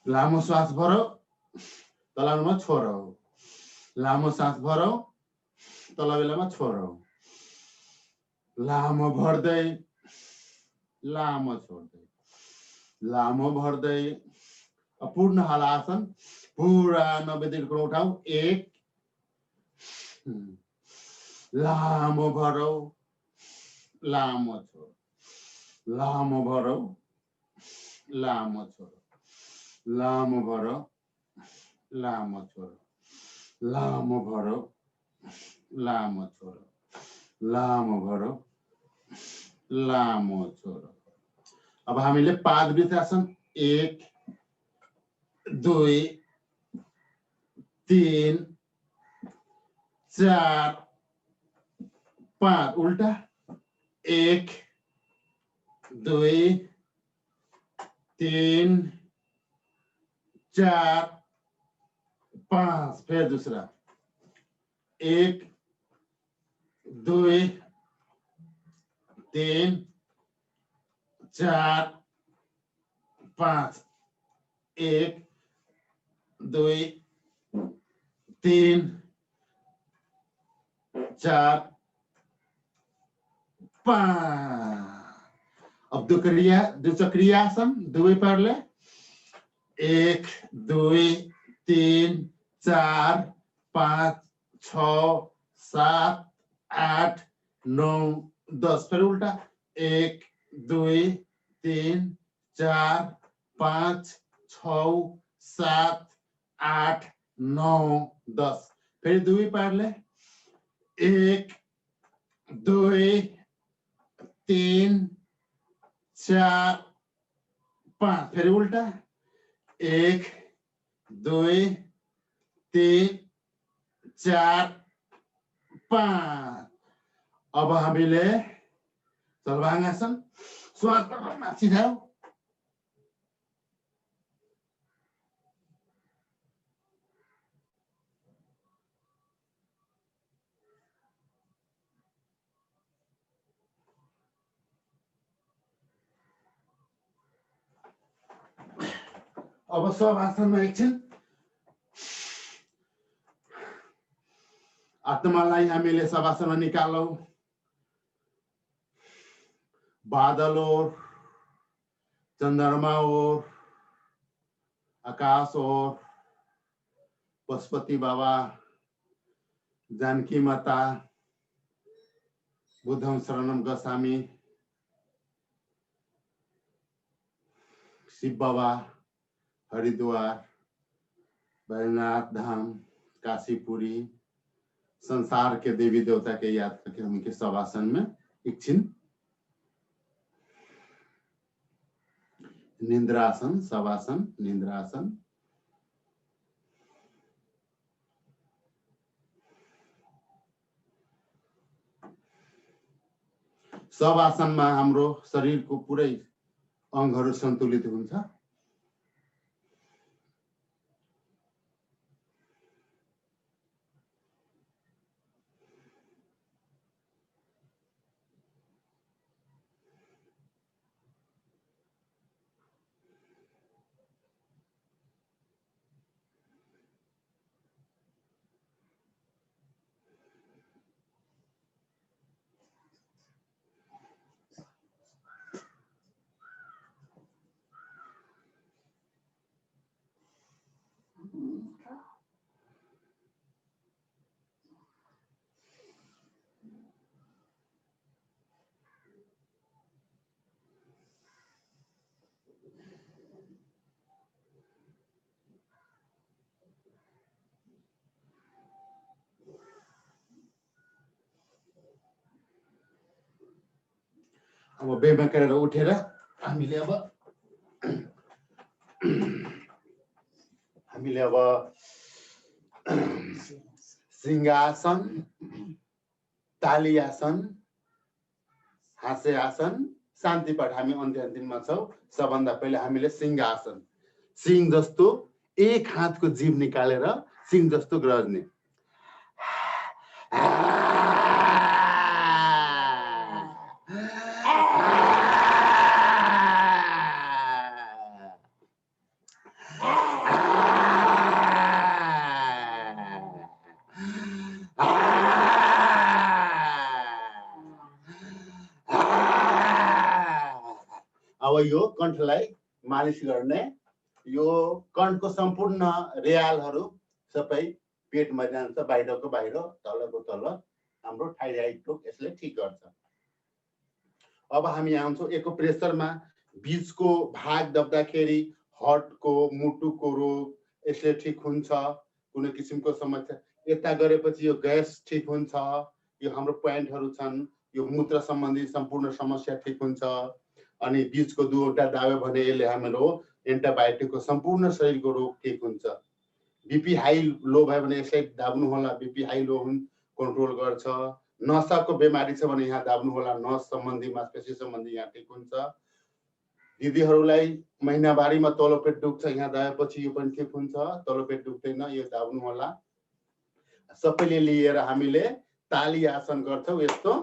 लामो श्वास भरो तलाउमा छोड़ो लामो सास भरो तल बेलामा छोड़ो लामो भर्दै लामो छोड्दै लामो भर्दै पूर्ण हलासन पूरा 90 डिग्री उठाऊ 1 लामो भरौ लामो छोड लामो भरौ लामो छोड लामो भरौ लामो छोड लामो भरौ लामो छोड लामो भरौ लामो छोड अब हामीले पाद वृत्तासन 1 2 3 4 5 उल्टा 1 2 3 4 5 फिर दूसरा 1 2 3 4 5 1 2 3 4 5 अब दो चक्रियासन दुवै पारले 1 2 3 4 5 6 7 8 9 10 फिर उल्टा 1 2 3 4 5 6 7 8 9 10 फिर दुई पारले 1 2 3 4 5 फिर उल्टा 1 2 3 4 5 अब हामीले सर्वांगासन श्वास माथि जाऊ अब सब आसनमा एकछिन आत्मालाई हामीले सभासनमा निकालौं। बादल और चंद्रमा और आकाश और पशुपति बाबा, जानकी माता, बुद्धं शरणं गच्छामि, शिव बाबा, हरिद्वार, बैजनाथ धाम, काशीपुरी, संसार के देवी देवता के याद करके हम इनके शवासन में एकछिन निंद्रासन, शवासन, निंद्रासन। शवासनमा हाम्रो शरीरको पुरै अंगहरू सन्तुलित हुन्छ। अब बेमा गरेर उठेर हामीले अब सिंहासन, तालियासन, हास्यासन, शान्ति पाठ हामी अन्तिममा छौं। सबभन्दा पहिले हामीले सिंहासन, सिंह जस्तो एक हातको जीव निकालेर सिंह जस्तो गर्ने। अब यो कण्ठलाई मालिश गर्ने, यो कण्ठको सम्पूर्ण रेयालहरू सबै पेटमा जान्छ, बाहिरको बाहिर, तलको तल। हाम्रो थाइराइड रोग यसले ठीक गर्छ। अब हामी आउँछौं एकुप्रेसरमा। बीचको भाग दब्दाखेरि हार्टको, मुटुको रोग यसले ठीक हुन्छ। कुनै किसिमको समस्या यता गरेपछि यो ग्यास ठीक हुन्छ। यो हाम्रो प्वाइन्टहरू छन्। यो मूत्र सम्बन्धी सम्पूर्ण समस्या ठीक हुन्छ। अनि बीचको दुईवटा दावे भने यसले हाम्रो एन्टिबायोटिकको सम्पूर्ण शरीरको रोग ठीक हुन्छ। बीपी हाई लो भयो भने यसलाई दाब्नु होला। बीपी हाई लो कन्ट्रोल गर्छ। नसाको बिमारी छ भने यहाँ दाब्नु होला। नस सम्बन्धी, मांसपेशी सम्बन्धी यहाँ ठीक हुन्छ। दिदीहरूलाई महिनावारीमा तल्लो पेट दुख्छ, यहाँ दाएपछि यो पनि ठीक हुन्छ। तल्लो पेट दुख्दैन, यो दाब्नु होला। सबैले लिएर हामीले ताली आसन गर्छौं। यस्तो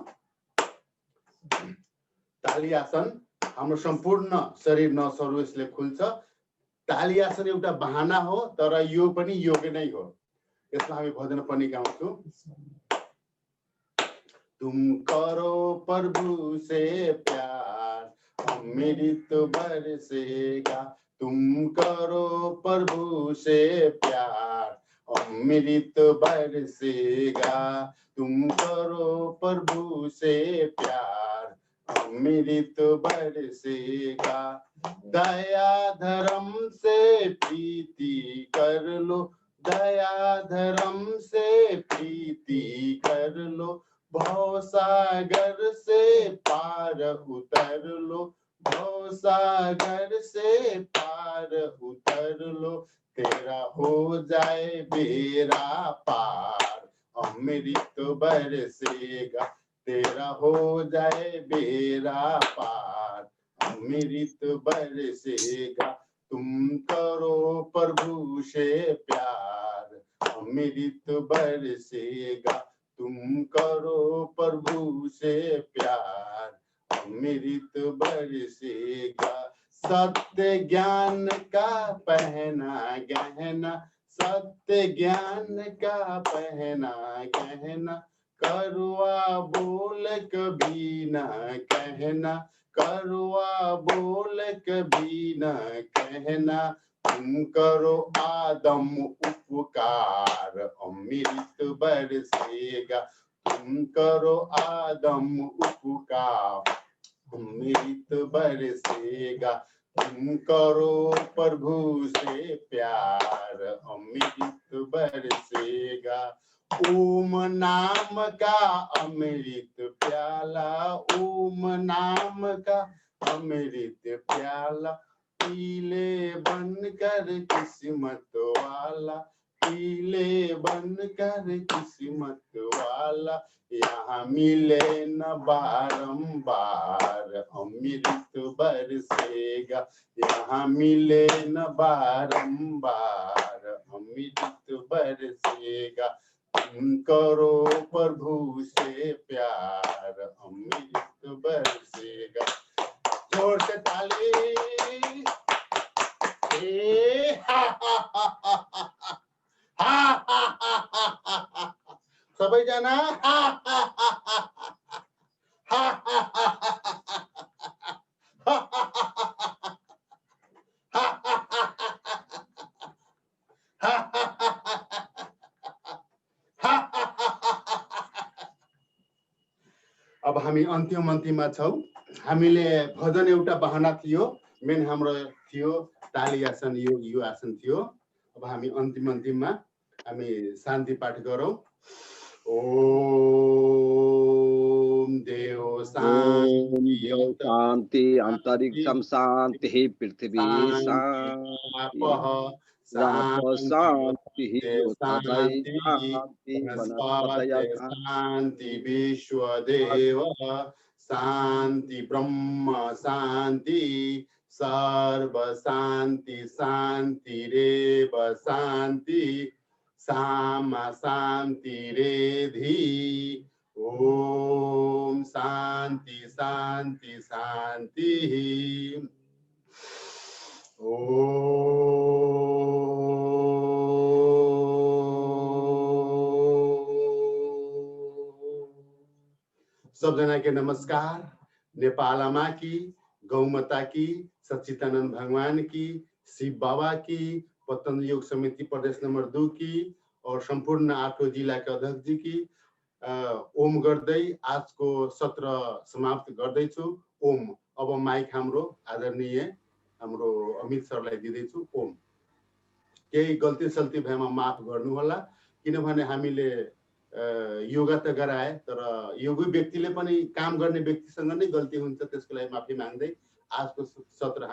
ताली आसन हाम्रो सम्पूर्ण शरीर नसहरू यसले खुल्छ। ताली आसन एउटा बहाना हो, तर यो पनि योग नै हो। यसमा हामी भजन पनि गाउँछौं। तुम करो प्रभु से प्यार, अमृत बरसेगा। तुम करो प्रभु से प्यार, अमृत बरसेगा। तुम करो प्रभु से प्यार, अमृत बरसेगा। दया धर्म से प्रीति कर लो, दया धर्म से प्रीति कर लो। भवसागर से पार उतर लो, भवसागर से पार उतर लो। तेरा हो जाए बेड़ा पार, अमृत बरसेगा। तेरा हो जाए बेड़ा पार, अमृत बरसेगा। तुम करो प्रभु से प्यार, अमृत बरसेगा। तुम करो प्रभु से प्यार, अमृत बरसेगा। सत्य ज्ञान का पहना गहना, सत्य ज्ञान का पहना कहना, करुआ बोल कभी न कहना, करुआ बोल कभी न कहना। तुम करो आदम उपकार, अमृत बरसेगा। तुम करो आदम उपकार, अमृत बरसेगा। तुम करो प्रभु से प्यार, अमृत बरसेगा। ओम नाम का अमृत प्याला, ओम नाम का अमृत प्याला, पीले बनकर किस्मत वाला, पीले बनकर किस्मत वाला। यहाँ मिले न बारंबार, अमृत बरसेगा। यहाँ मिले न बारंबार, अमृत बरसेगा। तुम करो प्रभु से प्यार, अमृत बरसेगा। जोर से ताली। सबैजना अब हामी अन्तिममा छौं। हामीले भजन एउटा बहाना थियो, मेन हाम्रो थियो ताली आसन, यो आसन थियो। अब हामी अन्तिममा हामी शान्ति पाठ गरौँ। ओम देव शान्ति, अन्तरिक्षम शान्ति, पृथ्वी शान्ति, शान्ति, शान्ति, विश्वदेव शान्ति, ब्रह्म शान्ति, सर्व शान्ति, शान्तिरेव शान्ति, सामा शान्तिरेधि। ओम शान्ति शान्ति शान्तिः। सबजना के नमस्कार। नेपाल आमा की, गौमाता की, सच्चिदानंद भगवान की, शिव बाबा की, पतंजलि योग समिति प्रदेश नंबर 2 की और संपूर्ण 8 जिला के अध्यक्ष जी की ओम गर्दै आजको सत्र समाप्त गर्दैछु। ओम। अब माइक हाम्रो आदरणीय हाम्रो अमित सरलाई दिँदैछु। ओम। केही गल्ती सल्ती भएमा माफ गर्नु होला, किनभने हामीले योगा त गराए तर योगी व्यक्तिले पनि काम गर्ने व्यक्तिसँग नै गल्ती हुन्छ, त्यसको लागि माफी माग्दै आजको सत्र